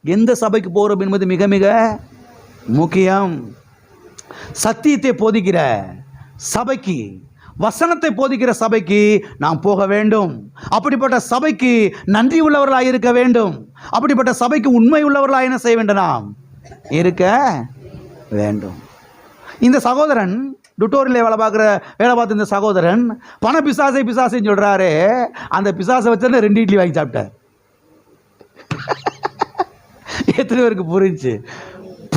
எந்த சபைக்கு போகிறோம் என்பது மிக மிக முக்கியம். சத்தியத்தை போதிக்கிற சபைக்கு, வசனத்தை போதிக்கிற சபைக்கு நாம் போக வேண்டும். அப்படிப்பட்ட சபைக்கு நன்றி உள்ளவர்களாக இருக்க வேண்டும். அப்படிப்பட்ட சபைக்கு உண்மை உள்ளவர்களாக என்ன செய்ய வேண்டும்? நாம் இருக்க வேண்டும். இந்த சகோதரன் டுட்டோரியில் வேலை பார்த்த இந்த சகோதரன் பண பிசாசை பிசாசைன்னு சொல்கிறாரு. அந்த பிசாசை வச்சு 2 இட்லி வாங்கி சாப்பிட்டார். எத்தனை பேருக்கு புரிஞ்சு?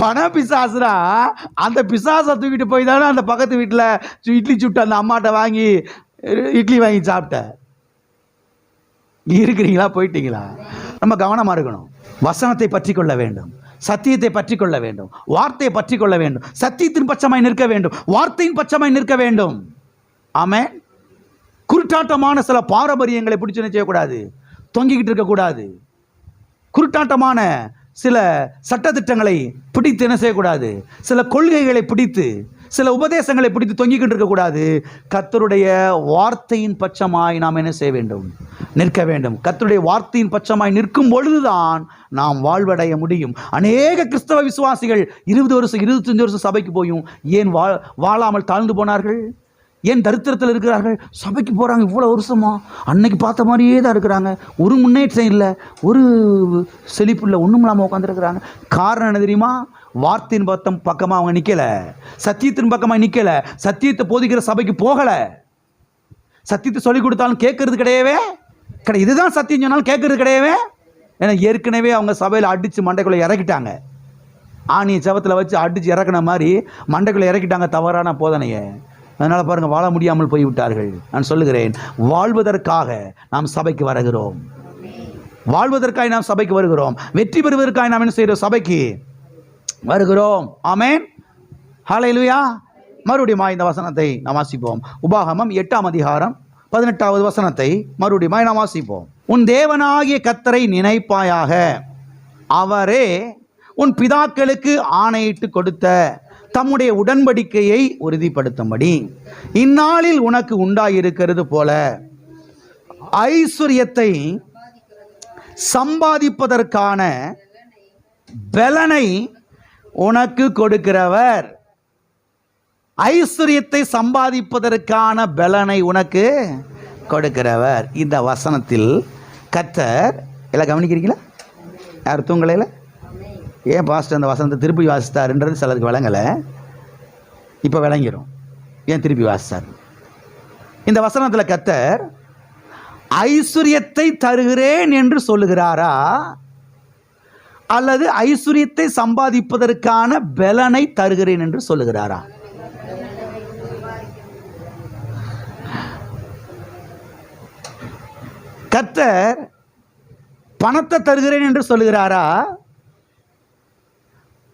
பண பிசாசுனா அந்த பிசாசை தூக்கிட்டு போய் தானே அந்த பக்கத்து வீட்டில் இட்லி சுட்டு அந்த அம்மாட்ட வாங்கி இட்லி வாங்கி சாப்பிட்டேன். இருக்கிறீங்களா? போயிட்டீங்களா? நம்ம கவனமாக இருக்கணும். வசனத்தை பற்றி கொள்ள வேண்டும், சத்தியத்தை பற்றி கொள்ள வேண்டும், வார்த்தையை பற்றி கொள்ள வேண்டும், சத்தியத்தின் பட்சமாய் நிற்க வேண்டும், வார்த்தையின் பட்சமாய் நிற்க வேண்டும். ஆமென். குருட்டாட்டமான சில பாரம்பரியங்களை பிடிச்சு என்ன செய்யக்கூடாது? தொங்கிக்கிட்டு இருக்கக்கூடாது. குருட்டாட்டமான சில சட்டத்திட்டங்களை பிடித்து என்ன செய்யக்கூடாது? சில கொள்கைகளை பிடித்து, சில உபதேசங்களை பிடித்து தொங்கிக்கிட்டு இருக்கக்கூடாது. கர்த்தருடைய வார்த்தையின் பட்சமாய் நாம் என்ன செய்ய வேண்டும்? நிற்க வேண்டும். கர்த்தருடைய வார்த்தையின் பட்சமாய் நிற்கும் பொழுதுதான் நாம் வாழ்வடைய முடியும். அநேக கிறிஸ்தவ விசுவாசிகள் 20 வருஷம் 25 வருஷம் சபைக்கு போயும் ஏன் வாழாமல் தாழ்ந்து போனார்கள்? ஏன் தரித்திரத்தில் இருக்கிறார்கள்? சபைக்கு போகிறாங்க இவ்வளோ வருஷமா, அன்னைக்கு பார்த்த மாதிரியே தான் இருக்கிறாங்க, ஒரு முன்னேற்றம் இல்லை, ஒரு செழிப்பு இல்லை, ஒன்றும் இல்லாமல் உட்காந்துருக்கிறாங்க. காரணம் என்ன தெரியுமா? வார்த்தையின் பக்கமாக அவங்க நிற்கலை, சத்தியத்தின் பக்கமாக நிற்கலை, சத்தியத்தை போதிக்கிற சபைக்கு போகலை. சத்தியத்தை சொல்லிக் கொடுத்தாலும் கேட்கறது கிடையவே கிடையாது. இதுதான் சத்தியம் சொன்னாலும் கேட்கறது கிடையவே. ஏன்னா ஏற்கனவே அவங்க சபையில் அடித்து மண்டைக்குள்ளே இறக்கிட்டாங்க. ஆணியை சவத்தில் வச்சு அடித்து இறக்குன மாதிரி மண்டைக்குள்ளே இறக்கிட்டாங்க தவறான போதனையை. அதனால் பாருங்கள், வாழ முடியாமல் போய்விட்டார்கள். நான் சொல்லுகிறேன், வாழ்வதற்காக நாம் சபைக்கு வருகிறோம், வாழ்வதற்காக நாம் சபைக்கு வருகிறோம், வெற்றி பெறுவதற்காக நாம் என்ன செய்கிறோம்? சபைக்கு வருகிறோம். ஆமென். ஹல்லேலூயா. மறுபடியும் இந்த வசனத்தை நாம் வாசிப்போம். உபாகமம் 8ஆம் அதிகாரம் 18வது வசனத்தை மறுபடியும் நாம் வாசிப்போம். உன் தேவனாகிய கர்த்தரை நினைப்பாயாக, அவரே உன் பிதாக்களுக்கு ஆணையிட்டு கொடுத்த தம்முடைய உடன்படிக்கையை உறுதிப்படுத்தும்படி இந்நாளில் உனக்கு உண்டாயிருக்கிறது போல ஐஸ்வர்யத்தை சம்பாதிப்பதற்கான பலனை உனக்கு கொடுக்கிறவர். ஐஸ்வர்யத்தை சம்பாதிப்பதற்கான பலனை உனக்கு கொடுக்கிறவர். இந்த வசனத்தில் கர்த்தர் எல்லாம் கவனிக்கிறீங்களா? யார் தூங்கலையில? ஏன் பாஸ்டர் அந்த வசனத்தை திருப்பி வாசித்தாருன்றது சிலருக்கு விளங்கலை. இப்போ விளங்கிடும் ஏன் திருப்பி வாசித்தார். இந்த வசனத்தில் கர்த்தர் ஐஸ்வர்யத்தை தருகிறேன் என்று சொல்லுகிறாரா, அல்லது ஐஸ்வர்யத்தை சம்பாதிப்பதற்கான பலனை தருகிறேன் என்று சொல்லுகிறாரா? கர்த்தர் பணத்தை தருகிறேன் என்று சொல்லுகிறாரா,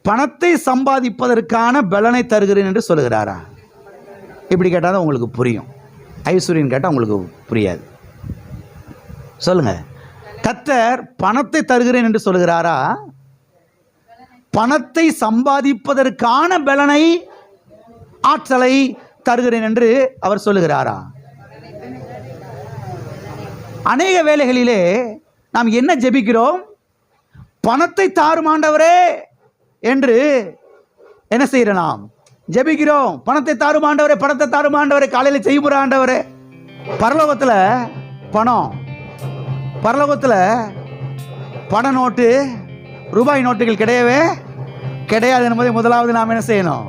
பணத்தை சம்பாதிப்பதற்கான பலனை தருகிறேன் என்று சொல்லுகிறாரா? இப்படி கேட்டால் தான் உங்களுக்கு புரியும். ஐஸ்வர்யம் கேட்டால் உங்களுக்கு புரியாது. சொல்லுங்க. கர்த்தர் பணத்தை தருகிறேன் என்று சொல்லுகிறாரா, பணத்தை சம்பாதிப்பதற்கான பலனை ஆற்றலை தருகிறேன் என்று அவர் சொல்லுகிறாரா? அநேக வேளைகளிலே நாம் என்ன ஜெபிக்கிறோம்? பணத்தை தாரும் ஆண்டவரே என்று என்ன செய்கிறோம்? நாம் ஜெபிக்கிறோம், பணத்தை தாரும் ஆண்டவரே, பணத்தை தாரும் ஆண்டவரே, காலையில் செய்ய போகிற ஆண்டவரே. பரலோகத்தில் பணம், பரலோகத்தில் பண நோட்டு, ரூபாய் நோட்டுகள் கிடையவே கிடையாது என்பதை முதலாவது நாம் என்ன செய்யணும்?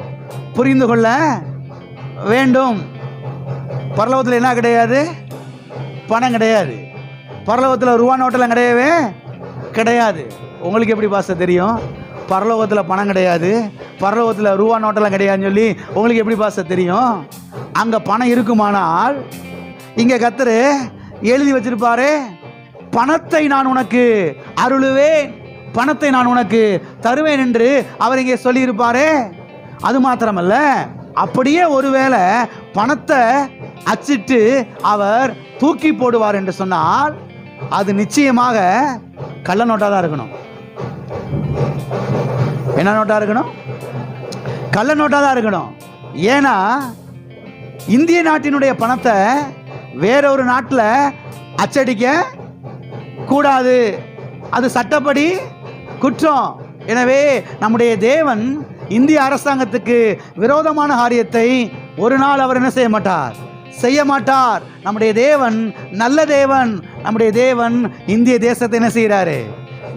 புரிந்து கொள்ள வேண்டும். பரலோகத்தில் என்ன கிடையாது? பணம் கிடையாது. பரலோகத்தில் ரூபா நோட்டெல்லாம் கிடையவே கிடையாது. உங்களுக்கு எப்படி பாச தெரியும்? பரலோகத்தில் பணம் கிடையாது, பரலோகத்தில் ரூபா நோட்டெல்லாம் கிடையாதுன்னு சொல்லி உங்களுக்கு எப்படி பாச தெரியும்? அங்கே பணம் இருக்குமானால் இங்கே கர்த்தர் எழுதி வச்சிருப்பாரு, பணத்தை நான் உனக்கு அருளுவேன், பணத்தை நான் உனக்கு தருவேன் என்று அவர் இங்கே சொல்லியிருப்பாரே. அது மாத்திரமல்ல, அப்படியே ஒருவேளை பணத்தை அச்சிட்டு அவர் தூக்கி போடுவார் என்று சொன்னால் அது நிச்சயமாக கள்ள நோட்டாக தான் இருக்கணும். என்ன நோட்டாக இருக்கணும்? கள்ள நோட்டாக தான் இருக்கணும். ஏன்னா இந்திய நாட்டினுடைய பணத்தை வேறொரு நாட்டில் அச்சடிக்க கூடாது, அது சட்டப்படி குற்றம். எனவே நம்முடைய தேவன் இந்திய அரசாங்கத்துக்கு விரோதமான காரியத்தை ஒரு நாள் அவர் என்ன செய்ய மாட்டார்? செய்ய மாட்டார். நம்முடைய தேவன் நல்ல தேவன். நம்முடைய தேவன் இந்திய தேசத்தை என்ன செய்கிறாரு?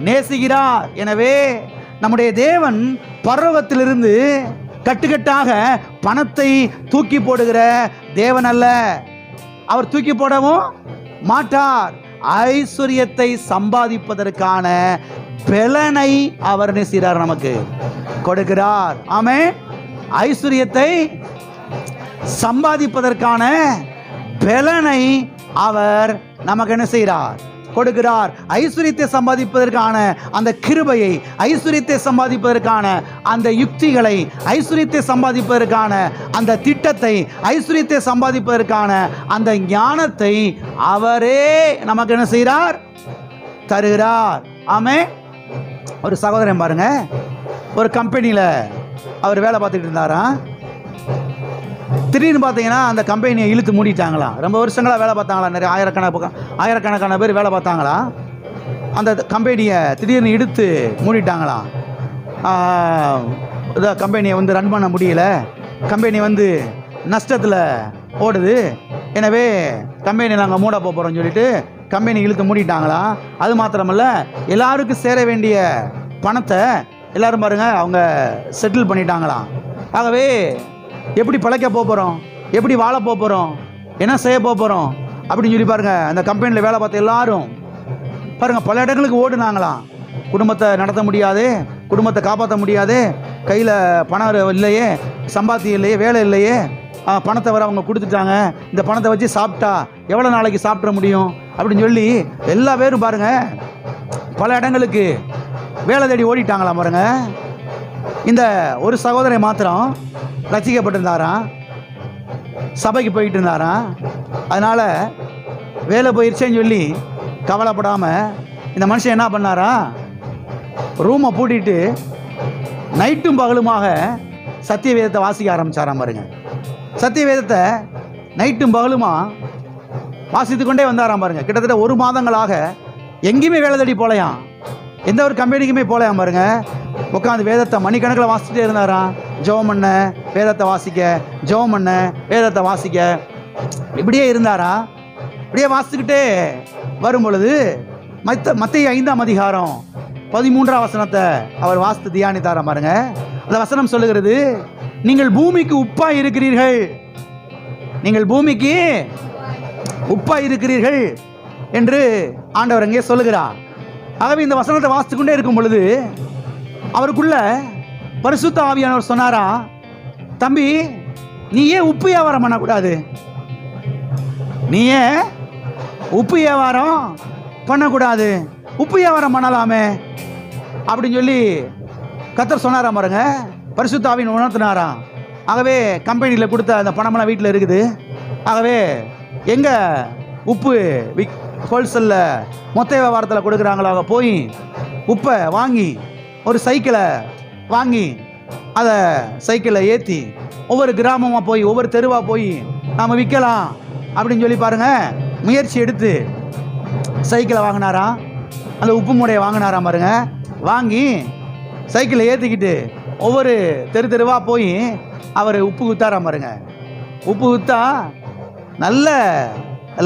நேசிக்கிறார். எனவே நம்முடைய தேவன் பரலோகத்திலிருந்து கட்டுக்கட்டாக பணத்தை தூக்கி போடுகிற தேவன் அல்ல. அவர் தூக்கி போடவும் மாட்டார். ஐஸ்வர்யத்தை சம்பாதிப்பதற்கான பலனை அவர் என்ன செய்கிறார்? நமக்கு கொடுக்கிறார். ஆமென். ஐஸ்வர்யத்தை சம்பாதிப்பதற்கான பலனை அவர் நமக்கு என்ன செய்கிறார்? கொடுக்கிறார். ஐஸ்வர்யத்தை சம்பாதிப்பதற்கான அந்த கிருபையை, ஐஸ்வர்யத்தை சம்பாதிப்பதற்கான அந்த யுக்திகளை, ஐஸ்வர்யத்தை சம்பாதிப்பதற்கான அந்த திட்டத்தை, ஐஸ்வர்யத்தை சம்பாதிப்பதற்கான அந்த ஞானத்தை அவரே நமக்கு என்ன செய்கிறார்? தருகிறார். ஆமென். ஒரு சகோதரன் பாருங்க, ஒரு கம்பெனியில் அவர் வேலை பார்த்துக்கிட்டு இருந்தாரா. திடீர்னு பார்த்தீங்கன்னா அந்த கம்பெனியை இழுத்து மூடிட்டாங்களாம். ரொம்ப வருஷங்களாக வேலை பார்த்தாங்களா, நிறைய ஆயிரக்கணக்கான பேர் வேலை பார்த்தாங்களா. அந்த கம்பெனியை திடீர்னு இழுத்து மூடிட்டாங்களாம். இதான் கம்பெனியை வந்து ரன் பண்ண முடியல, கம்பெனி வந்து நஷ்டத்தில் ஓடுது, எனவே கம்பெனி நாங்கள் மூட போகிறோம்னு சொல்லிட்டு கம்பெனி இழுத்து மூடிட்டாங்களாம். அது மாத்திரமல்ல, எல்லாருக்கும் சேர வேண்டிய பணத்தை எல்லோரும் பாருங்க அவங்க செட்டில் பண்ணிட்டாங்களாம். ஆகவே எப்படி பிழைக்க போகிறோம், எப்படி வாழ போகிறோம், என்ன செய்ய போகிறோம் அப்படின்னு சொல்லி பாருங்க அந்த கம்பெனியில் வேலை பார்த்த எல்லாரும் பாருங்கள் பல இடங்களுக்கு ஓடுனாங்களாம். குடும்பத்தை நடத்த முடியாது, குடும்பத்தை காப்பாற்ற முடியாது, கையில் பணம் இல்லையே, சம்பாத்தியம் இல்லையே, வேலை இல்லையே, பணத்தை வர அவங்க கொடுத்துட்டாங்க, இந்த பணத்தை வச்சு சாப்பிட்டா எவ்வளோ நாளைக்கு சாப்பிட முடியும் அப்படின்னு சொல்லி எல்லா பேரும் பாருங்கள் பல இடங்களுக்கு வேலை தேடி ஓடிட்டாங்களாம். பாருங்க இந்த ஒரு சகோதரன் மாத்திரம் ரசிக்கப்பட்டிருந்தாராம், சபைக்கு போயிட்டு இருந்தாராம். அதனால் வேலை போயிடுச்சேன்னு சொல்லி கவலைப்படாமல் இந்த மனுஷன் என்ன பண்ணாரா, ரூமை பூட்டிட்டு நைட்டும் பகலுமாக சத்திய வேதத்தை வாசிக்க ஆரம்பித்தாராம். பாருங்க சத்திய வேதத்தை நைட்டும் பகலுமா வாசித்து கொண்டே வந்தாராம். பாருங்க கிட்டத்தட்ட 1 மாதங்களாக எங்கேயுமே வேலை தேடி போலையாம், எந்த ஒரு கம்பெனிக்குமே போலையாம். பாருங்க உட்காந்து வேதத்தை மணிக்கணக்கில் வாசிச்சுட்டே இருந்தாராம். ஜெபம் பண்ண, வேதத்தை வாசிக்க, ஜெபம் பண்ண, வேதத்தை வாசிக்க, இப்படியே இருந்தாரா. இப்படியே வாசிச்சுக்கிட்டே வரும் பொழுது மத்தேயு 5ஆம் அதிகாரம் 13ஆம் வசனத்தை அவர் வாசித்து தியானித்தாராம். பாருங்க அந்த வசனம் சொல்லுகிறது, நீங்கள் பூமிக்கு உப்பாய் இருக்கிறீர்கள், நீங்கள் பூமிக்கு உப்பாய் இருக்கிறீர்கள் என்று ஆண்டவர் அங்கே சொல்லுகிறார். ஆகவே இந்த வசனத்தை வாசித்து கொண்டே இருக்கும் பொழுது அவருக்குள்ள பரிசுத்த ஆவியானவர் சொன்னாரா, தம்பி நீ ஏன் உப்பு வியாபாரம் பண்ணக்கூடாது, நீ ஏன் உப்பு வியாபாரம் பண்ணக்கூடாது, உப்பு வியாபாரம் பண்ணலாமே அப்படின்னு சொல்லி கர்த்தர் சொன்னாராம். பாருங்க பரிசுத்த ஆவியின் உணர்த்தினாராம். ஆகவே கம்பெனியில் கொடுத்த அந்த பணமெல்லாம் வீட்டில் இருக்குது. ஆகவே எங்கே உப்பு ஹோல்சேலில் மொத்த வியாபாரத்தில் கொடுக்குறாங்களோ அங்கே போய் உப்பை வாங்கி ஒரு சைக்கிளை வாங்கி அதை சைக்கிளை ஏற்றி ஒவ்வொரு கிராமமாக போய் ஒவ்வொரு தெருவாக போய் நாம் விற்கலாம் அப்படின்னு சொல்லி பாருங்கள் முயற்சி எடுத்து சைக்கிளை வாங்கினாராம். அந்த உப்பு மூடையை வாங்கினாராம் பாருங்க. வாங்கி சைக்கிளை ஏற்றிக்கிட்டு ஒவ்வொரு தெருவாக போய் அவர் உப்பு விற்றாராம் பாருங்க. உப்பு விற்றா நல்ல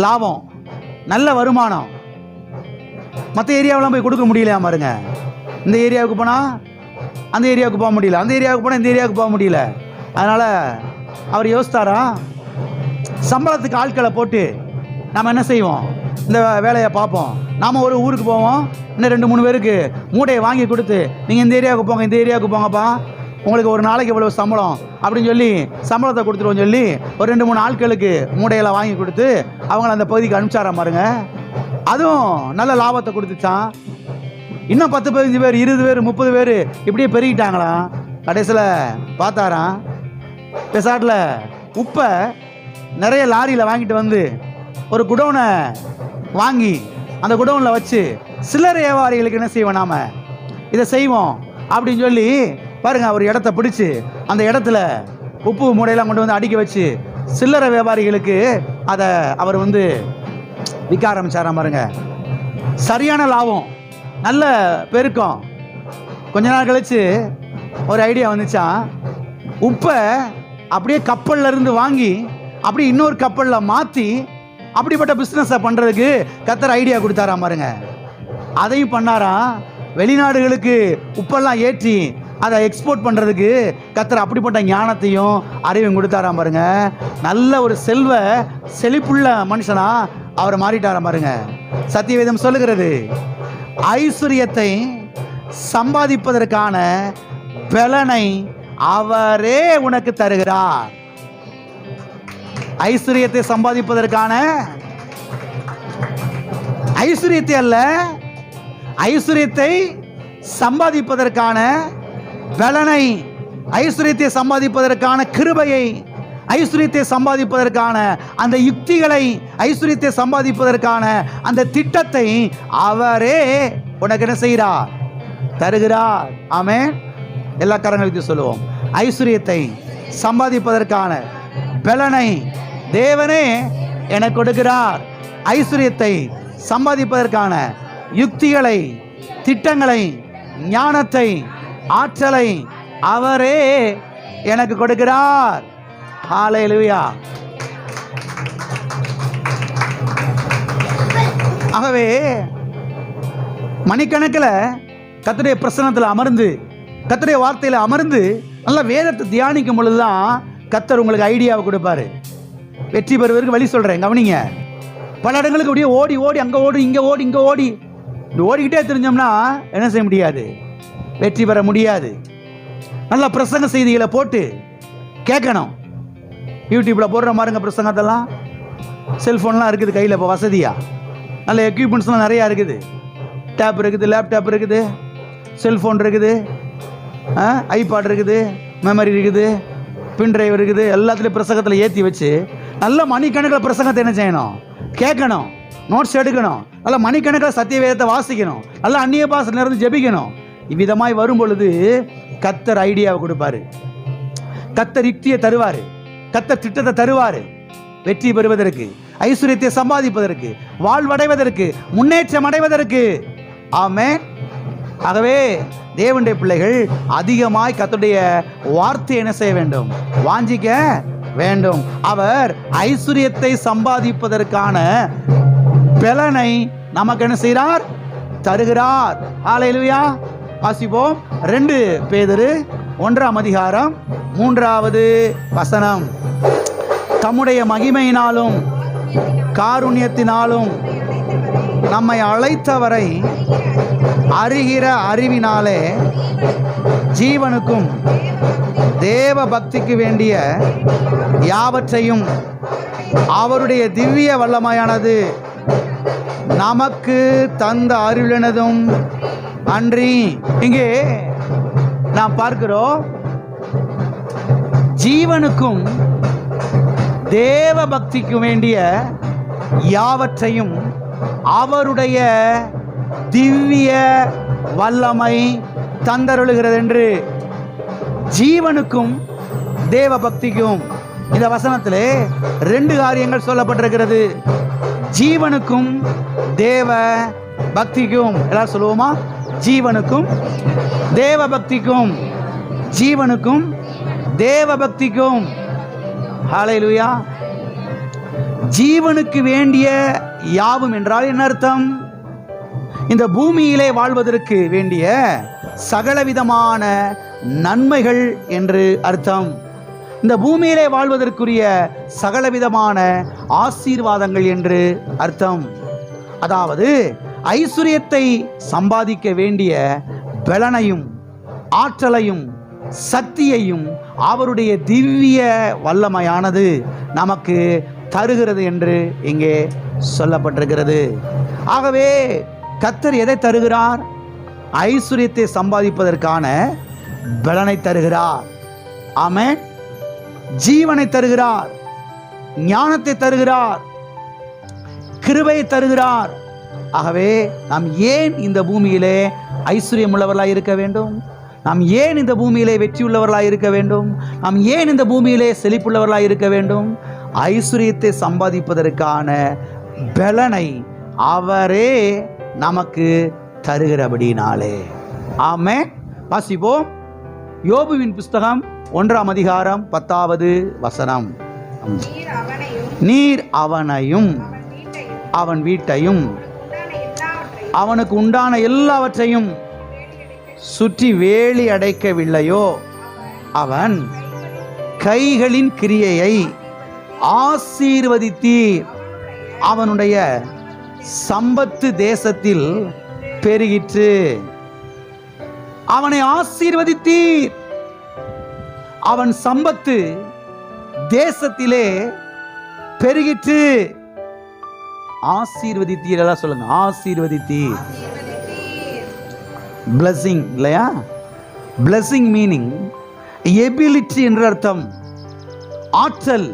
லாபம், நல்ல வருமானம். மற்ற ஏரியாவெலாம் போய் கொடுக்க முடியலையா பாருங்க. இந்த ஏரியாவுக்கு போனால் அந்த ஏரியாவுக்கு போக முடியல, அந்த ஏரியாவுக்கு போனால் இந்த ஏரியாவுக்கு போக முடியல. அதனால் அவர் யோசித்தாரா, சம்பளத்துக்கு ஆட்களை போட்டு நாம் என்ன செய்வோம், இந்த வேலையை பார்ப்போம். நாம் ஒரு ஊருக்கு போவோம், இன்னும் 2-3 பேருக்கு மூட்டையை வாங்கி கொடுத்து நீங்கள் இந்த ஏரியாவுக்கு போங்க, இந்த ஏரியாவுக்கு போங்கப்பா, உங்களுக்கு ஒரு நாளைக்கு இவ்வளோ சம்பளம் அப்படின்னு சொல்லி சம்பளத்தை கொடுத்துருவோம் சொல்லி ஒரு 2-3 ஆட்களுக்கு மூடையெல்லாம் வாங்கி கொடுத்து அவங்கள அந்த பகுதிக்கு அனுப்பிச்சாராம் பாருங்க. அதுவும் நல்ல லாபத்தை கொடுத்துச்சான். இன்னும் 10-15 பேர், 20 பேர், 30 பேர் இப்படியே பெருகிட்டாங்களாம். கடைசியில் பார்த்தாராம், பெசாட்டில் உப்பை நிறைய லாரியில் வாங்கிட்டு வந்து ஒரு குடோனை வாங்கி அந்த குடோனில் வச்சு சில்லறை வியாபாரிகளுக்கு என்ன செய்வோம், நாம் இதை செய்வோம் அப்படின்னு சொல்லி பாருங்க. அவர் இடத்த பிடிச்சி அந்த இடத்துல உப்பு மூடையெல்லாம் கொண்டு வந்து அடுக்கி வச்சு சில்லறை வியாபாரிகளுக்கு அதை அவர் வந்து விற்க ஆரம்பிச்சாராம் பாருங்க. சரியான லாபம், நல்ல பெருக்கம். கொஞ்ச நாள் கழிச்சு ஒரு ஐடியா வந்துச்சா, உப்பை அப்படியே கப்பல்ல இருந்து வாங்கி அப்படியே இன்னொரு கப்பலில் மாற்றி அப்படிப்பட்ட பிஸ்னஸை பண்ணுறதுக்கு கர்த்தர் ஐடியா கொடுத்தாராம் பாருங்க. அதையும் பண்ணாராம். வெளிநாடுகளுக்கு உப்பெல்லாம் ஏற்றி அதை எக்ஸ்போர்ட் பண்ணுறதுக்கு கர்த்தர் அப்படிப்பட்ட ஞானத்தையும் அறிவையும் கொடுத்தாராம் பாருங்க. நல்ல ஒரு செழிப்புள்ள மனுஷனா அவர் மாறிட்டாராம் பாருங்க. சத்தியவேதம் சொல்லுகிறது, ஐஸ்வர்யத்தை சம்பாதிப்பதற்கான பலனை அவரே உனக்கு தருகிறார். ஐஸ்வர்யத்தை சம்பாதிப்பதற்கான, ஐஸ்வர்யத்தை அல்ல, ஐஸ்வர்யத்தை சம்பாதிப்பதற்கான பலனை, ஐஸ்வர்யத்தை சம்பாதிப்பதற்கான கிருபையை, ஐஸ்வர்யத்தை சம்பாதிப்பதற்கான அந்த யுக்திகளை, ஐஸ்வர்யத்தை சம்பாதிப்பதற்கான அந்த திட்டத்தை அவரே உனக்கு என்ன செய்கிறார், தருகிறார். ஆமென். எல்லா காரணங்களுக்கும் சொல்லுவோம், ஐஸ்வர்யத்தை சம்பாதிப்பதற்கான பலனை தேவனே எனக்கு கொடுக்கிறார். ஐஸ்வர்யத்தை சம்பாதிப்பதற்கான யுக்திகளை, திட்டங்களை, ஞானத்தை, ஆற்றலை அவரே எனக்கு கொடுக்கிறார். ஹல்லேலூயா. ஆகவே மணிக்கணக்கில் கர்த்தருடைய பிரசன்னத்தில் அமர்ந்து, கர்த்தருடைய வார்த்தையில் அமர்ந்து நல்ல வேதத்தை தியானிக்கும் பொழுது தான் கர்த்தர் உங்களுக்கு ஐடியாவை கொடுப்பாரு. வெற்றி பெறுவதற்கு வழி சொல்கிறேன், கவனிங்க. பல இடங்களுக்கு அப்படியே ஓடி ஓடி அங்கே ஓடி இங்கே ஓடி இங்கே ஓடி ஓடிக்கிட்டே தெரிஞ்சோம்னா என்ன செய்ய முடியாது, வெற்றி பெற முடியாது. நல்ல பிரசங்க செய்திகளை போட்டு கேட்கணும். யூடியூப்பில் போடுற மாதிரிங்க பிரசங்கத்தெல்லாம். செல்ஃபோன்லாம் இருக்குது கையில் இப்போ வசதியாக. நல்ல எக்யூப்மெண்ட்ஸ்லாம் நிறையா இருக்குது. டேப் இருக்குது, லேப்டாப் இருக்குது, செல்ஃபோன் இருக்குது, ஐபாட் இருக்குது, மெமரி இருக்குது, பின் டிரைவ் இருக்குது. எல்லாத்துலேயும் பிரசங்கத்தில் ஏற்றி வச்சு நல்ல மணிக்கணக்கில் பிரசங்கத்தை என்ன செய்யணும், கேட்கணும், நோட்ஸ் எடுக்கணும். நல்ல மணிக்கணக்கில் சத்திய வேதத்தை வாசிக்கணும், நல்ல அந்நிய பாஷை நிறைந்து ஜெபிக்கணும். இவ்விதமாய் வரும் பொழுது கர்த்தர் ஐடியாவை கொடுப்பாரு, கர்த்தர் யுக்தியை தருவார், கர்த்தர் திட்டத்தை தருவார். வெற்றி பெறுவதற்கு, ஐஸ்வர்யத்தை சம்பாதிப்பதற்கு, வாழ்வடைவதற்கு, முன்னேற்றம் அடைவதற்கு. ஆமென். ஆகவே தேவனுடைய பிள்ளைகள் அதிகமாய் கர்த்தருடைய வார்த்தை என்ன செய்ய வேண்டும், வாஞ்சிக்க வேண்டும். அவர் ஐஸ்வர்யத்தை சம்பாதிப்பதற்கான பலனை நமக்கு என்ன செய்கிறார், தருகிறார். ஹல்லேலூயா. வாசிப்போம். 2 பேதுரு 1ஆம் அதிகாரம் 3வது வசனம். தம்முடைய மகிமையினாலும் காருண்யத்தினாலும் நம்மை அழைத்தவரை அறிகிற அறிவினாலே ஜீவனுக்கும் தேவ பக்திக்கு வேண்டிய யாவற்றையும் அவருடைய திவ்ய வல்லமையானது நமக்கு தந்த அருளினதும் அன்றி. இங்கே நாம் பார்க்கிறோம், ஜீவனுக்கும் தேவ பக்திக்கு வேண்டிய யாவற்றையும் அவருடைய திவ்ய வல்லமை தந்தருளுகிறது என்று. ஜீவனுக்கும் தேவ பக்திக்கும் இந்த வசனத்திலே 2 காரியங்கள் சொல்லப்பட்டிருக்கிறது. ஜீவனுக்கும் தேவ பக்திக்கும். எல்லாரும் சொல்லுவோமா? ஜீவனுக்கும் தேவ பக்திக்கும். ஜீவனுக்கும் தேவ பக்திக்கும். ஹல்லேலூயா. ஜீவனுக்கு வேண்டிய யாவும் என்றால் என்ன அர்த்தம்? இந்த பூமியிலே வாழ்வதற்கு வேண்டிய சகலவிதமான நன்மைகள் என்று அர்த்தம். இந்த பூமியிலே வாழ்வதற்குரிய சகலவிதமான ஆசீர்வாதங்கள் என்று அர்த்தம். அதாவது ஐஸ்வர்யத்தை சம்பாதிக்க வேண்டிய பலனையும் ஆற்றலையும் சக்தியையும் அவருடைய திவ்ய வல்லமையானது நமக்கு தருகிறது என்று இங்கே சொல்லப்பட்டிருக்கிறது. ஆகவே கர்த்தர் எதை தருகிறார்? ஐஸ்வர்யத்தை சம்பாதிப்பதற்கான பலனை தருகிறார். ஆமென். ஜீவனை தருகிறார், ஞானத்தை தருகிறார், கிருபையை தருகிறார். ஆகவே நாம் ஏன் இந்த பூமியிலே ஐஸ்வர்யம் உள்ளவர்களாய் இருக்க வேண்டும்? நாம் ஏன் இந்த பூமியிலே வெற்றியுள்ளவர்களாய் இருக்க வேண்டும்? நாம் ஏன் இந்த பூமியிலே செழிப்புள்ளவர்களாய் இருக்க வேண்டும்? ஐஸ்வர்யத்தை சம்பாதிப்பதற்கான பலனை அவரே நமக்கு தருகிறபடினாலே. ஆமென். வாசிப்போம். யோபுவின் புஸ்தகம் 1ஆம் அதிகாரம் 10வது வசனம். நீர் அவனையும் அவன் வீட்டையும் அவனுக்கு உண்டான எல்லாவற்றையும் சுற்றி வேலி அடைக்கவில்லையோ? அவன் கைகளின் கிரியையை ஆசீர்வதித்தீர். அவனுடைய சம்பத்து தேசத்தில் பெருகிற்று. அவனை ஆசீர்வதித்தீர். அவன் சம்பத்து தேசத்திலே பெருகிற்று. ஆசீர்வதித்தீர். எல்லாம் சொல்லுங்க. ஆசீர்வதித்தீர். blessing இல்லையா? blessing மீனிங் எபிலிட்டி என்று அர்த்தம். ஆற்றல்,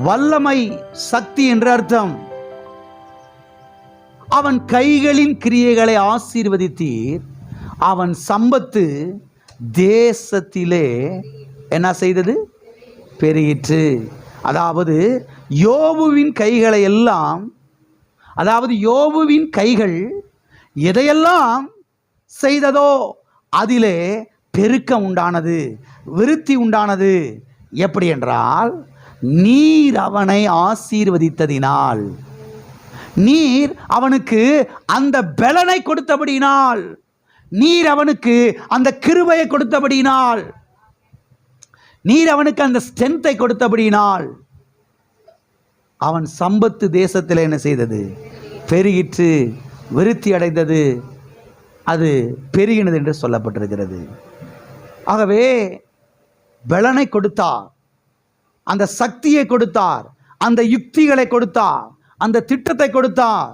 வல்லமை, சக்தி என்று அர்த்தம். அவன் கைகளின் கிரியைகளை ஆசீர்வதித்தீர். அவன் சம்பத்து தேசத்திலே என்ன செய்தது? பெருகிற்று. அதாவது யோபுவின் கைகளை எல்லாம், அதாவது யோபுவின் கைகள் எதையெல்லாம் செய்ததோ அதிலே பெருக்கம் உண்டானது, விருத்தி உண்டானது. எப்படி என்றால், நீர் அவனை ஆசீர்வதித்ததினால், நீர் அவனுக்கு அந்த பலனை கொடுத்தபடியினால், நீர் அவனுக்கு அந்த கிருபையை கொடுத்தபடியினால், நீர் அவனுக்கு அந்த ஸ்ட்ரென்த்தை கொடுத்தபடியினால் அவன் சம்பத்து தேசத்தில் என்ன செய்தது? பெருகிற்று, விருத்தி அடைந்தது. அது பெருகினது என்று சொல்லப்பட்டிருக்கிறது. ஆகவே பலனை கொடுத்தார், அந்த சக்தியை கொடுத்தார், அந்த யுக்திகளை கொடுத்தார், அந்த திட்டத்தை கொடுத்தார்.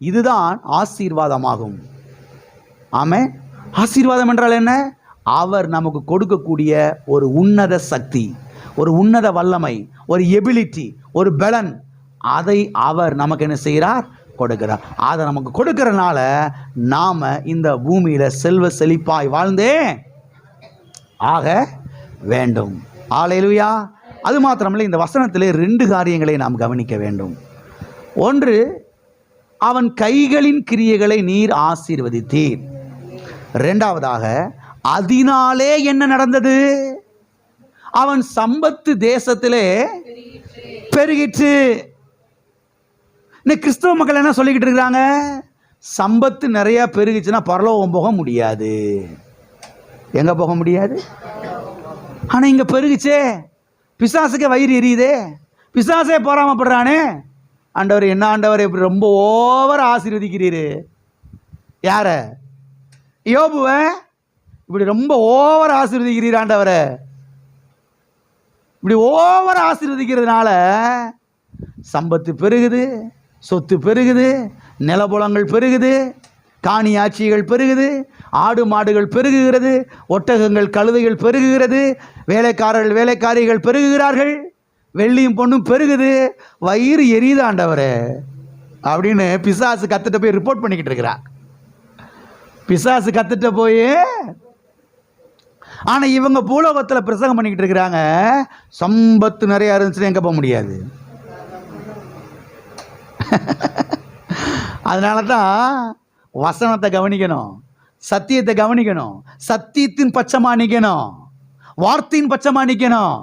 இதுதான் ஆசீர்வாதமாகும். ஆமென். ஆசீர்வாதம் என்றால் என்ன? அவர் நமக்கு கொடுக்கக்கூடிய ஒரு உன்னத சக்தி, ஒரு உன்னத வல்லமை, ஒரு எபிலிட்டி, ஒரு பலன். அதை அவர் நமக்கு என்ன செய்கிறார்? கொடுக்கிறார். அதை நமக்கு கொடுக்கறனால நாம் இந்த பூமியில் செல்வ செழிப்பாய் வாழ்ந்தே ஆக வேண்டும். ஹல்லேலூயா. அது மாத்திரமல்ல, இந்த வசனத்திலே 2 காரியங்களை நாம் கவனிக்க வேண்டும். ஒன்று, அவன் கைகளின் கிரியைகளை நீர் ஆசீர்வதித்தீர். 2வதாக, அதனாலே என்ன நடந்தது? அவன் சம்பத்து தேசத்திலே பெருகிற்று. இன்னைக்கு கிறிஸ்தவ மக்கள் என்ன சொல்லிக்கிட்டு இருக்கிறாங்க? சம்பத்து நிறைய பெருகிச்சுன்னா பரலோகம் போக முடியாது. எங்க போக முடியாது? ஆனா இங்க பெருகிச்சே, பிசாசுக்கு வயிறு எரியுதே, பிசாசே பொறாமப்படுறானே. ஆண்டவர், என்ன ஆண்டவர் இப்படி ரொம்ப ஓவர் ஆசீர்வதிக்கிறீரு? யார? யோபுவ இப்படி ரொம்ப ஓவர் ஆசீர்வதிக்கிறீர் ஆண்டவரை. இப்படி ஓவர் ஆசீர்வதிக்கிறதுனால சம்பத்து பெருகுது, சொத்து பெருகுது, நிலபுலங்கள் பெருகுது, காணி ஆட்சிகள் பெருகுது, ஆடு மாடுகள் பெருகுகிறது, ஒட்டகங்கள் கழுதைகள் பெருகுகிறது, வேலைக்காரர்கள் வேலைக்காரிகள் பெருகுகிறார்கள், வெள்ளியும் பொண்ணும் பெருகுது. வயிறு எரியுது ஆண்டவரே. அப்படின்னு பிசாசு கத்துட்ட போய் ரிப்போர்ட் பண்ணிக்கிட்டு இருக்கிறான். பிசாசு கத்துட்ட போய். ஆனால் இவங்க பூலோகத்தில் பிரசங்கம் பண்ணிக்கிட்டு இருக்கிறாங்க, சம்பத்து நிறையா இருந்துச்சுன்னு எங்கே போக முடியாது. அதனால தான் வசனத்தை கவனிக்கணும், சத்தியத்தை கவனிக்கணும், சத்தியத்தின் பட்சமா நிற்கணும், வார்த்தையின் பட்சமா நிற்கணும்.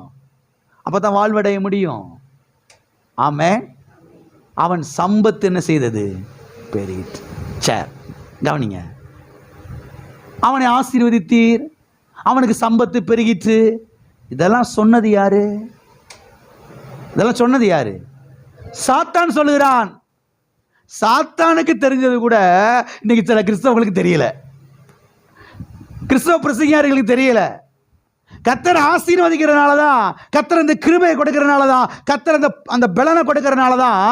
அப்போ தான் வாழ்வடைய முடியும். ஆமென். அவன் சம்பத்து என்ன செய்தது? பெருகிட்டு. சரி, கவனிங்க. அவனை ஆசீர்வதித்தீர், அவனுக்கு சம்பத்து பெருகிட்டு. இதெல்லாம் சொன்னது யாரு? இதெல்லாம் சொன்னது யாரு? சாத்தான் சொல்லுகிறான். சாத்தானுக்கு தெரிஞ்சது கூட இன்னைக்கு சில கிறிஸ்தவர்களுக்கு தெரியல, கிறிஸ்தவ பிரசங்கியார்களுக்கு தெரியல. கர்த்தர் ஆசீர்வதிக்கிறதுனால தான், கர்த்தர் அந்த கிருபையை கொடுக்கறதுனால தான், கர்த்தர் அந்த பலனை கொடுக்கறதுனால தான்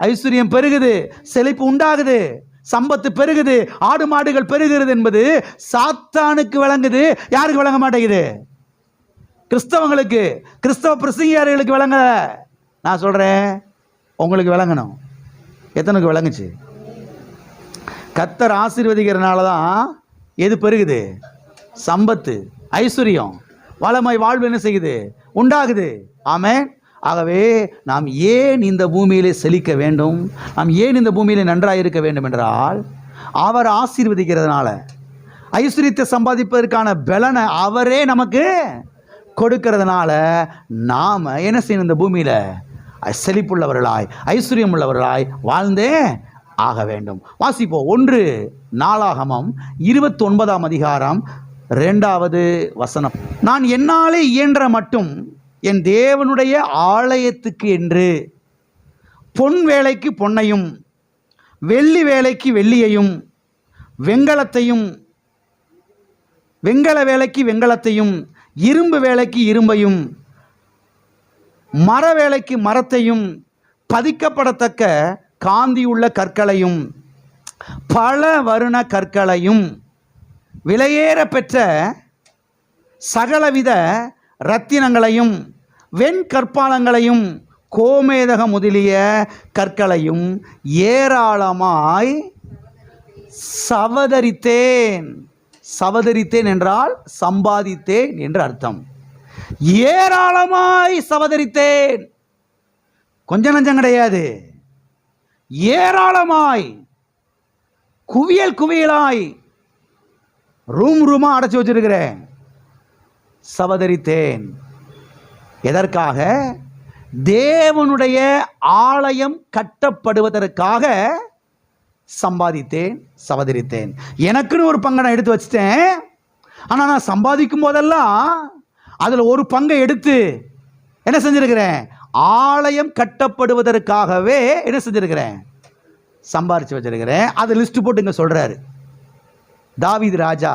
ஐஸ்வர்யம் பெருகுது, செழிப்பு உண்டாகுது, சம்பத்து பெருகுது, ஆடு மாடுகள் பெருகிறது என்பது சாத்தானுக்கு விளங்குது. யாருக்கு விளங்க மாட்டேங்குது? கிறிஸ்தவங்களுக்கு, கிறிஸ்தவ பிரசங்கியார்களுக்கு விளங்க. நான் சொல்றேன், உங்களுக்கு விளங்கணும். எத்தனைக்கு விளங்குச்சு? கர்த்தர் ஆசீர்வதிக்கிறதுனால தான் எது பெருகுது? சம்பத்து, ஐஸ்வர்யம், வளமை, வாழ்வு என்ன செய்யுது? உண்டாகுது. ஆமென். ஆகவே நாம் ஏன் இந்த பூமியிலே செழிக்க வேண்டும், நாம் ஏன் இந்த பூமியிலே நன்றாக இருக்க வேண்டும் என்றால், அவர் ஆசீர்வதிக்கிறதுனால, ஐஸ்வர்யத்தை சம்பாதிப்பதற்கான பலனை அவரே நமக்கு கொடுக்கிறதுனால நாம் என்ன செய்யணும்? இந்த பூமியில் செழிப்புள்ளவர்களாய், ஐஸ்வர்யம் உள்ளவர்களாய் வாழ்ந்தே ஆக வேண்டும். வாசிப்போம். 1 நாளாகமம் 29ஆம் அதிகாரம் 2வது வசனம். நான் என்னாலே இயன்ற மட்டும் என் தேவனுடைய ஆலயத்துக்கு என்று பொன் வேலைக்கு பொன்னையும், வெள்ளி வேலைக்கு வெள்ளியையும், வெண்கலத்தையும், வெண்கல வேலைக்கு வெண்கலத்தையும், இரும்பு வேலைக்கு இரும்பையும், மர வேலைக்கு மரத்தையும், பதிக்கப்படத்தக்க காந்தியுள்ள கற்களையும், பல வருண கற்களையும், விலையேற பெற்ற சகலவித இரத்தினங்களையும், வெண்கற்பாலங்களையும், கோமேதக முதலிய கற்களையும் ஏராளமாய் சவதரித்தேன். சவதரித்தேன் என்றால் சம்பாதித்தேன் என்று அர்த்தம். ஏராளமாய் சவதரித்தேன். கொஞ்சம் நஞ்சம் கிடையாது, ஏராளமாய், குவியல் குவியலாய், ரூம் ரூமா அடைச்சி வச்சிருக்கிறேன். சவதரித்தேன். எதற்காக? தேவனுடைய ஆலயம் கட்டப்படுவதற்காக சம்பாதித்தேன், சவதரித்தேன். எனக்குன்னு ஒரு பங்கை நான் எடுத்து வச்சிட்டேன். ஆனால் நான் சம்பாதிக்கும் போதெல்லாம் அதில் ஒரு பங்கை எடுத்து என்ன செஞ்சிருக்கிறேன்? ஆலயம் கட்டப்படுவதற்காகவே என்ன செஞ்சிருக்கிறேன்? சம்பாதிச்சு வச்சிருக்கிறேன். அதை லிஸ்ட் போட்டு இங்கே சொல்றாரு. தாவீது ராஜா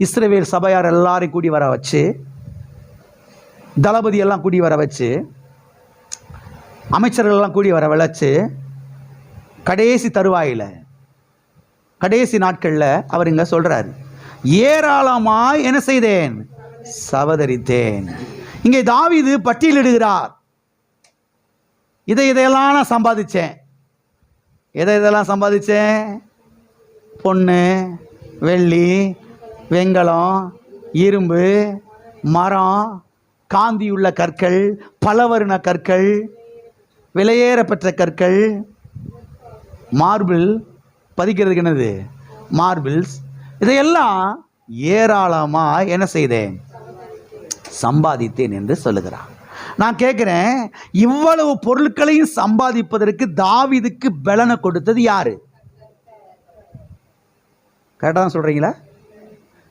இஸ்ரவேல் சபையார் எல்லாரையும் கூடி வர வச்சு, தளபதி எல்லாம் கூடி வர வச்சு, அமைச்சர்கள் எல்லாம் கூடி வர வச்சு, கடைசி தருவாயில், கடைசி நாட்களில் அவர் இங்கே சொல்றாரு, ஏராளமாய் என்ன செய்தேன்? சவதரித்தேன். இங்கே தாவீது பட்டியலிடுகிறார். இதையெல்லாம் நான் சம்பாதிச்சேன். இதெல்லாம் சம்பாதிச்சேன்? பொண்ணு, வெள்ளி, வெண்கலம், இரும்பு, மரம், காந்தியுள்ள கற்கள், பலவர்ண கற்கள், விலையேறப்பெற்ற கற்கள், மார்பிள், பதிக்கிறதுக்கு என்னது? மார்பிள்ஸ். இதையெல்லாம் ஏராளமாக என்ன செய்தேன்? சம்பாதித்தேன் என்று சொல்லுகிறான். நான் கேட்கிறேன், இவ்வளவு பொருட்களையும் சம்பாதிப்பதற்கு தாவீதுக்கு பலனை கொடுத்தது யாரு? கரெக்டாக தான் சொல்றீங்களா?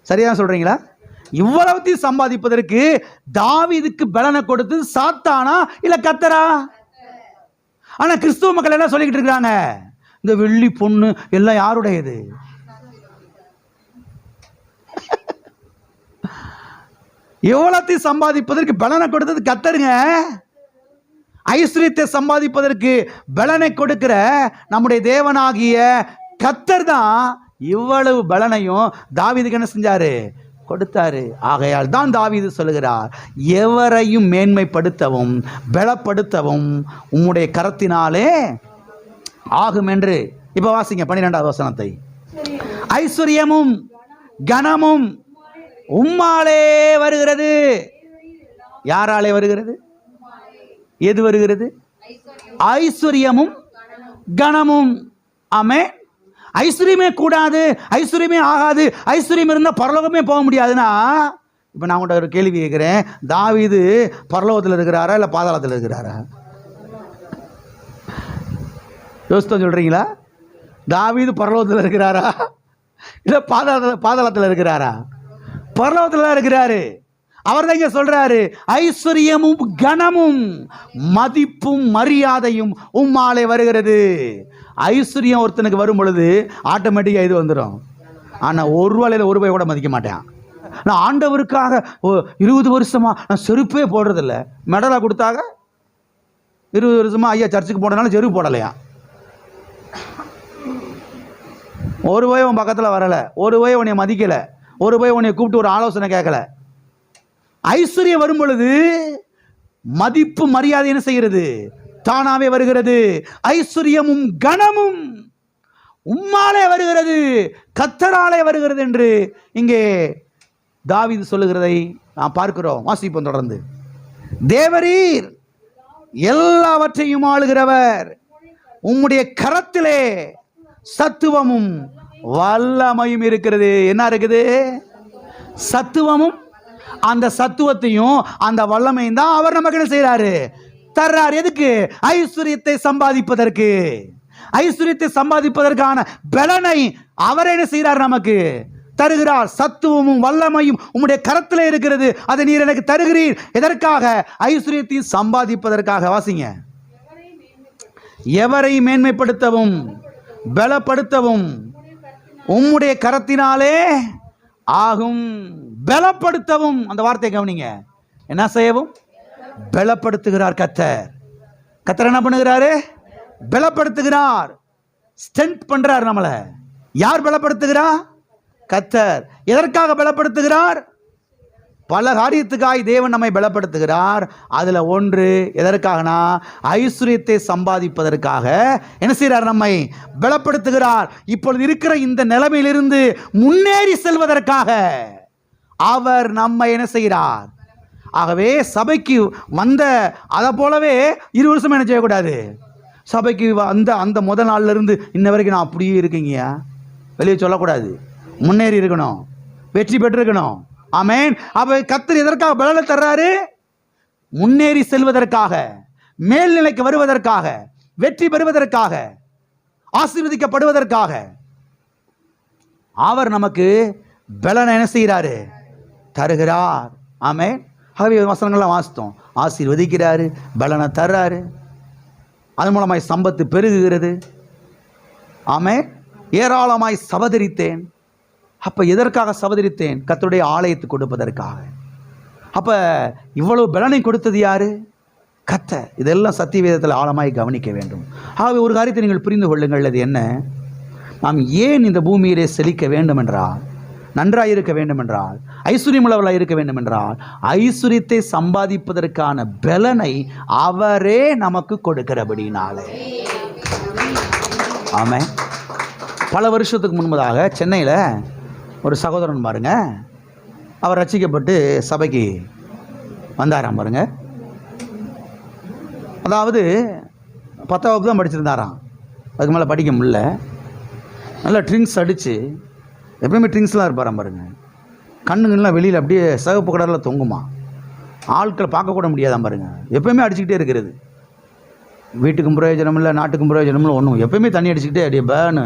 சரியா சொல்றீங்களா? இவ்வளவுத்தையும் சம்பாதிப்பதற்கு தாவீதுக்கு பலனை கொடுத்தது சாத்தானா இல்ல கர்த்தரா? ஆனா கிறிஸ்துவ மக்கள் என்ன சொல்லிக்கிட்டு இருக்காங்க? இந்த வெள்ளி பொண்ணு எல்லாம் யாருடையது? எவ்வளத்தையும் சம்பாதிப்பதற்கு பலனை கொடுத்தது கர்த்தருங்க. ஐஸ்வர்யத்தை சம்பாதிப்பதற்கு பலனை கொடுக்கிற நம்முடைய தேவனாகிய கர்த்தர் தான் இவ்வளவு பலனையும் தாவீதுக்கு என்ன செஞ்சாரு? கொடுத்தாரு. ஆகையால் தான் தாவீது சொல்லுகிறார், எவரையும் மேன்மைப்படுத்தவும் பலப்படுத்தவும் உம்முடைய கரத்தினாலே ஆகும் என்று. இப்ப வாசிங்க 12வது வசனத்தை. ஐஸ்வர்யமும் கனமும் உம்மாலே வருகிறது. யாராலே வருகிறது? எது வருகிறது? ஐஸ்வர்யமும் கனமும். ஆமென். ஐஸ்வர்யமே கூடாது, ஐஸ்வர்யமே ஆகாது, ஐஸ்வர்யம் இருந்தால் பரலோகமே போக முடியாதுன்னா, இப்போ நான் உங்கள்கிட்ட ஒரு கேள்வி கேட்குறேன். தாவீது பரலோகத்தில் இருக்கிறாரா இல்லை பாதாளத்தில் இருக்கிறாரா? யோசித்து சொல்கிறீங்களா? தாவீது பரலோகத்தில் இருக்கிறாரா இல்லை பாதாளத்தில் இருக்கிறாரா? பரலோகத்தில் தான் இருக்கிறாரு. அவர் தான் இங்கே சொல்றாரு, ஐஸ்வர்யமும் கனமும் மதிப்பும் மரியாதையும் உம்மாலே வருகிறது. ஐஸ்வர்யம் ஒருத்தனுக்கு வரும் பொழுது ஆட்டோமேட்டிக்காக இது வந்துடும். ஆனால் ஒரு வேளையில் ஒரு ரூபாய் கூட மதிக்க மாட்டேன். நான் ஆண்டவருக்காக 20 வருஷமா நான் செருப்பே போடுறதில்ல. மெடலாக கொடுத்தாங்க 20 வருஷமா ஐயா சர்ச்சுக்கு போனதுனால செருப்பு போடலையா? ஒரு ரூபாய் உன் பக்கத்தில் வரலை, ஒரு ரூபாய் உன்னை மதிக்கலை, ஒரு ரூபாய் உன்னை கூப்பிட்டு ஒரு ஆலோசனை கேட்கல. ஐஸ்வர்யம் வரும் பொழுது மதிப்பு மரியாதை என்ன செய்கிறது? தானாவே வருகிறது. ஐஸ்வர்யமும் கனமும் உம்மாலே வருகிறது, கர்த்தராலே வருகிறது என்று இங்கே தாவீது சொல்லுகிறதை நாம் பார்க்கிறோம். வாசிப்போம் தொடர்ந்து. தேவரீர் எல்லாவற்றையும் ஆளுகிறவர், உம்முடைய கரத்திலே சத்துவமும் வல்லமையும் இருக்கிறது. என்ன இருக்குது? சத்துவமும் அந்த சத்துவத்தையும் அந்த வல்லமையும் தான் அவர் நமக்கு என்ன செய்யறாரு? தர்றார். எதுக்கு? ஐஸ்வர்யத்தை சம்பாதிப்பதற்கு. ஐஸ்வர்யத்தை சம்பாதிப்பதற்கான பலனை அவர் என்ன செய்யறார்? நமக்கு தருகிறார். சத்துவமும் வல்லமையும் உம்முடைய கரத்திலே இருக்கிறது, அதை நீர் எனக்கு தருகிறீர். எதற்காக? ஐஸ்வர்யத்தை சம்பாதிப்பதற்காக. வாசிங்க. எவரை மேன்மைப்படுத்தவும் பலப்படுத்தவும் உம்முடைய கரத்தினாலே ஆகும். பலப்படுத்தவும், அந்த வார்த்தையை கவனிங்க. என்ன செய்யவும்? பலப்படுத்துகிறார் கர்த்தர். கர்த்தர் என்ன பண்ணுகிறாரு? பலப்படுத்துகிறார். ஸ்ட்ரென்த் பண்றார் நம்மளை. யார் பலப்படுத்துகிறார்? கர்த்தர். எதற்காக பலப்படுத்துகிறார்? பல காரியத்துக்காய் தேவன் நம்மை பலப்படுத்துகிறார். அதுல ஒன்று எதற்காகனா, ஐஸ்வர்யத்தை சம்பாதிப்பதற்காக என்ன செய்கிறார்? நம்மை பலப்படுத்துகிறார். இப்பொழுது இருக்கிற இந்த நிலைமையிலிருந்து முன்னேறி செல்வதற்காக அவர் நம்மை என்ன செய்கிறார்? ஆகவே சபைக்கு வந்த அதை போலவே 20 வருஷம் என்ன செய்யக்கூடாது? சபைக்கு அந்த முதல் நாள்ல இருந்து இன்ன வரைக்கும் நான் அப்படியே இருக்கீங்க வெளியே சொல்லக்கூடாது. முன்னேறி இருக்கணும், வெற்றி பெற்றிருக்கணும். ஆமென். அப்ப கர்த்தர் எதற்காக பலனை தர்றாரு? முன்னேறி செல்வதற்காக, மேல்நிலைக்கு வருவதற்காக, வெற்றி பெறுவதற்காக, ஆசீர்வதிக்கப்படுவதற்காக அவர் நமக்கு பலனை என்ன செய்கிறாரு? தருகிறார். ஆமென். ஆகவே வசனங்கள்லாம் வாசித்தோம். ஆசீர்வதிக்கிறாரு, பலனை தர்றாரு, அது மூலமாய் சம்பத்து பெருகுகிறது. ஆமென். ஏராளமாய் சபதரித்தேன். அப்ப எதற்காக சபதரித்தேன்? கர்த்தருடைய ஆலயத்துக்கு கொடுப்பதற்காக. அப்ப இவ்வளவு பலனை கொடுத்தது யாரு? கர்த்தர். இதெல்லாம் சத்திய வேதத்தில் ஆழமாய் கவனிக்க வேண்டும். ஆகவே ஒரு காரியத்தை நீங்கள் புரிந்து கொள்ளுங்கள். அது என்ன? நாம் ஏன் இந்த பூமியிலே செழிக்க வேண்டும் என்றால், நன்றாக இருக்க வேண்டும் என்றால், ஐஸ்வர்யமுள்ளவர்களாக இருக்க வேண்டும் என்றால், ஐஸ்வர்யத்தை சம்பாதிப்பதற்கான பலனை அவரே நமக்கு கொடுக்கிறபடினாலே. ஆமென். பல வருஷத்துக்கு முன்பதாக சென்னையில் ஒரு சகோதரன் பாருங்க, அவர் ரட்சிக்கப்பட்டு சபைக்கு வந்தாராம் பாருங்க. அதாவது 10ஆம் வகுப்பு தான் படிச்சிருந்தாராம். அதுக்கு மேலே படிக்க முடியல. நல்லா ட்ரிங்க்ஸ் அடித்து, எப்பயுமே ட்ரிங்க்ஸ்லாம் இருப்பாராம் பாருங்க. கண்ணுங்கள்லாம் வெளியில் அப்படியே சிவப்பு கடலில் தொங்குமா. ஆட்களை பார்க்கக்கூட முடியாதான் பாருங்க. எப்பயுமே அடிச்சுக்கிட்டே இருக்கிறது. வீட்டுக்கும் பிரயோஜனம் இல்லை, நாட்டுக்கும் பிரயோஜனம் இல்லை, ஒன்றும். எப்பயுமே தண்ணி அடிச்சுக்கிட்டே அப்படியே பேனு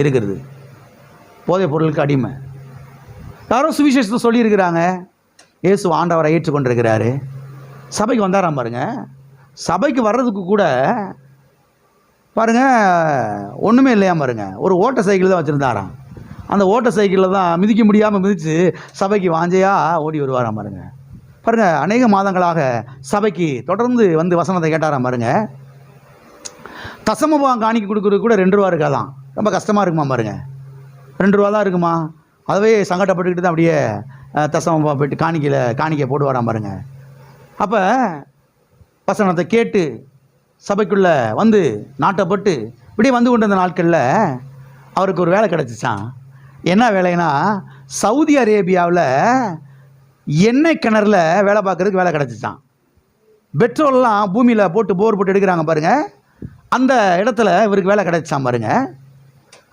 இருக்கிறது. போதைப் பொருளுக்கு அடிமை. யாரோ சுவிசேஷத்தை சொல்லியிருக்கிறாங்க. இயேசு ஆண்டவரை ஏற்றுக்கொண்டிருக்கிறாரு. சபைக்கு வந்தாராம் பாருங்க. சபைக்கு வர்றதுக்கு கூட பாருங்க ஒன்றுமே இல்லையா பாருங்க. ஒரு ஓட்ட சைக்கிள் தான் வச்சுருந்தாராம். அந்த ஓட்ட சைக்கிளில் தான் மிதிக்க முடியாமல் மிதித்து சபைக்கு வாஞ்சையாக ஓடி வருவாராம் பாருங்க. பாருங்க, அநேக மாதங்களாக சபைக்கு தொடர்ந்து வந்து வசனத்தை கேட்டாராம் பாருங்க. தசமபாகம் காணிக்க கொடுக்குறது கூட 2 ரூபா இருக்காதான். ரொம்ப கஷ்டமாக இருக்குமா பாருங்க. 2 ரூபா தான் இருக்குமா. அதுவே சங்கடப்பட்டுக்கிட்டு தான் அப்படியே தசமபாகம் போய்ட்டு காணிக்கை போட்டு வரான் பாருங்க. அப்போ வசனத்தை கேட்டு சபைக்குள்ளே வந்து நாட்டப்பட்டு இப்படி வந்து கொண்டு வந்த நாட்களில் அவருக்கு ஒரு வேலை கிடச்சிச்சான். என்ன வேலைன்னா, சவுதி அரேபியாவில் எண்ணெய் கிணறுல வேலை பார்க்குறதுக்கு வேலை கிடச்சிச்சான். பெட்ரோல்லாம் பூமியில் போட்டு போர் போட்டு எடுக்கிறாங்க பாருங்கள், அந்த இடத்துல இவருக்கு வேலை கிடச்சிச்சான் பாருங்கள்.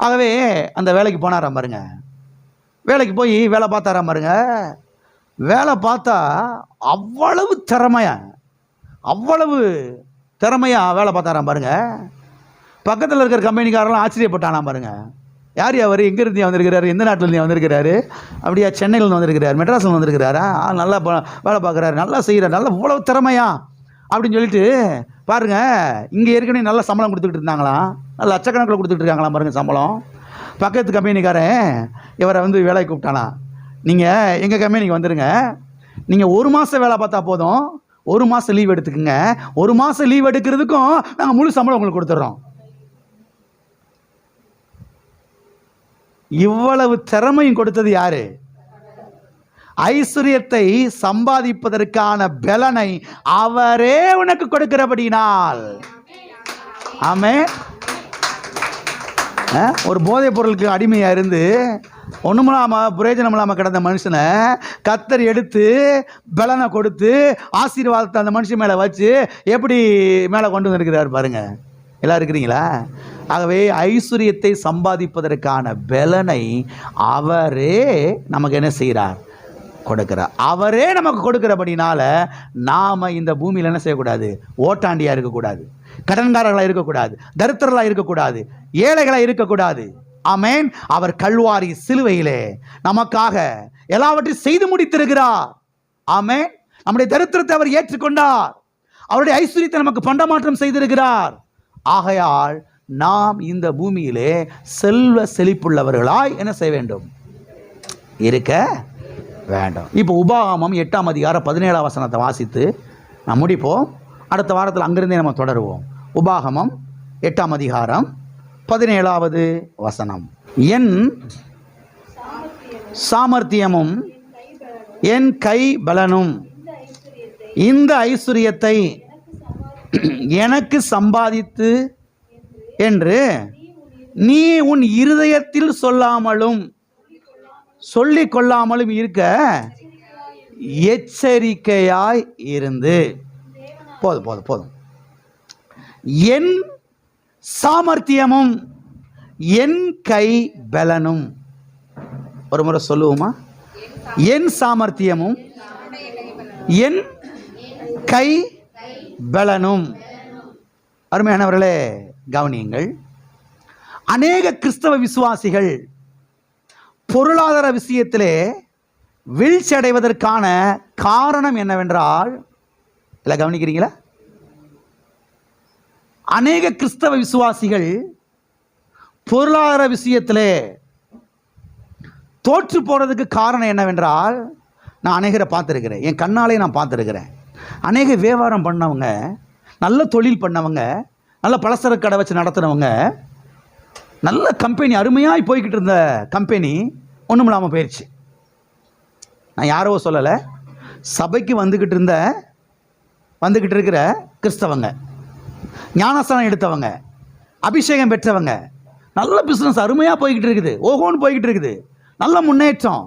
ஆகவே அந்த வேலைக்கு போனாராம் பாருங்க. வேலைக்கு போய் வேலை பார்த்தாராம் பாருங்க. வேலை பார்த்தா அவ்வளவு திறமையாக வேலை பார்த்தாராம் பாருங்க. பக்கத்தில் இருக்கிற கம்பெனிக்காரெல்லாம் ஆச்சரியப்பட்டானாம் பாருங்க. யார் அவர், எங்கேருந்து வந்திருக்கிறாரு, எந்த நாட்டிலேருந்து வந்திருக்கிறாரு, அப்படியா சென்னையிலேருந்து வந்திருக்கிறார், மெட்ராஸில் வந்திருக்கிறாரா, நல்லா வேலை பார்க்குறாரு, நல்லா செய்கிறார், நல்லா இவ்வளவு திறமையா அப்படின்னு சொல்லிட்டு பாருங்க. இங்கே ஏற்கனவே நல்ல சம்பளம் கொடுத்துக்கிட்டு இருந்தாங்களாம், நல்ல லட்சக்கணக்கில் கொடுத்துட்டு இருக்காங்களாம் பாருங்க சம்பளம். பக்கத்து கம்பெனிக்காரன் இவரை வந்து வேலைக்கு கூப்பிட்டானா, நீங்கள் எங்கள் கம்பெனிக்கு வந்துடுங்க, நீங்கள் 1 மாதம் வேலை பார்த்தா போதும், 1 மாதம் லீவ் எடுத்துக்குங்க, 1 மாதம் லீவ் எடுக்கிறதுக்கும் நாங்கள் முழு சம்பளம் உங்களுக்கு கொடுத்துட்றோம். இவ்வளவு திறமையும் கொடுத்தது யாரு? ஐஸ்வர்யத்தை சம்பாதிப்பதற்கான பலனை அவரே உனக்கு கொடுக்கிறபடினால். ஆமென். ஒரு போதைப் பொருளுக்கு அடிமையாக இருந்து ஒன்றுமில்லாமல் பிரயோஜனம் இல்லாமல் கிடந்த மனுஷனை கர்த்தர் எடுத்து பலனை கொடுத்து ஆசீர்வாதத்தை அந்த மனுஷன் மேலே வச்சு எப்படி மேலே கொண்டு வந்துருக்கிறார் பாருங்க. எல்லாம் இருக்கிறீங்களா? ஆகவே ஐஸ்வர்யத்தை சம்பாதிப்பதற்கான பலனை அவரே நமக்கு என்ன செய்கிறார்? கொடுக்கிறார். அவரே நமக்கு கொடுக்கிறபடினால நாம் இந்த பூமியில் என்ன செய்யக்கூடாது? ஓட்டாண்டியாக இருக்கக்கூடாது, கடன்காரர்களாக இருக்கக்கூடாது, தரித்திரர்களாக இருக்கக்கூடாது, ஏழைகளாக இருக்கக்கூடாது. ஆமென். அவர் கல்வாரி சிலுவையிலே நமக்காக எல்லாவற்றையும் செய்து முடித்திருக்கிறார். ஆமென். நம்முடைய தரித்திரத்தை அவர் ஏற்றுக்கொண்டார், அவருடைய ஐஸ்வர்யத்தை நமக்கு பண்டமாற்றம் செய்திருக்கிறார். ஆகையால் நாம் இந்த பூமியிலே செல்வ செழிப்புள்ளவர்களாய் என்ன செய்ய வேண்டும்? இருக்க வேண்டும். இப்போ உபாகமம் 8ஆம் அதிகாரம் 17ஆம் வசனத்தை வாசித்து நாம் முடிப்போம். அடுத்த வாரத்தில் அங்கிருந்தே நம்ம தொடருவோம். உபாகமம் 8ஆம் அதிகாரம் 17ஆவது வசனம். என் சாமர்த்தியமும் என் கை பலனும் இந்த ஐஸ்வர்யத்தை எனக்கு சம்பாதித்து என்று நீ உன் இருதயத்தில் சொல்லாமலும் சொல்லிக் கொள்ளாமலும் இருக்க எச்சரிக்கையாய் இருந்து. போதும் போதும் போதும். என் சாமர்த்தியமும் என் கை பலனும். ஒரு முறை சொல்லுவோமா? என் சாமர்த்தியமும் என் கை பலனும். அருமையானவர்களே, கவனியுங்கள். அநேக கிறிஸ்தவ விசுவாசிகள் பொருளாதார விஷயத்திலே வீழ்ச்சி அடைவதற்கான காரணம் என்னவென்றால், இல்லை கவனிக்கிறீங்களா? அநேக கிறிஸ்தவ விசுவாசிகள் பொருளாதார விஷயத்திலே தோற்று போகிறதுக்கு காரணம் என்னவென்றால், நான் அநேகரை பார்த்துருக்கிறேன், என் கண்ணாலே நான் பார்த்துருக்கிறேன். அநேக வியாபாரம் பண்ணவங்க, நல்ல தொழில் பண்ணவங்க, நல்ல பலசரக்கு கடை வச்சு நடத்துனவங்க, நல்ல கம்பெனி, அருமையாக போய்கிட்டு இருந்த கம்பெனி ஒன்றும் இல்லாமல் போயிடுச்சு. நான் யாரோ சொல்லலை, சபைக்கு வந்துக்கிட்டு இருக்கிற கிறிஸ்தவங்க, ஞானஸ்தானம் எடுத்தவங்க, அபிஷேகம் பெற்றவங்க, நல்ல பிஸ்னஸ் அருமையாக போய்கிட்டு இருக்குது, ஓஹோன்னு போய்கிட்டு இருக்குது, நல்ல முன்னேற்றம்,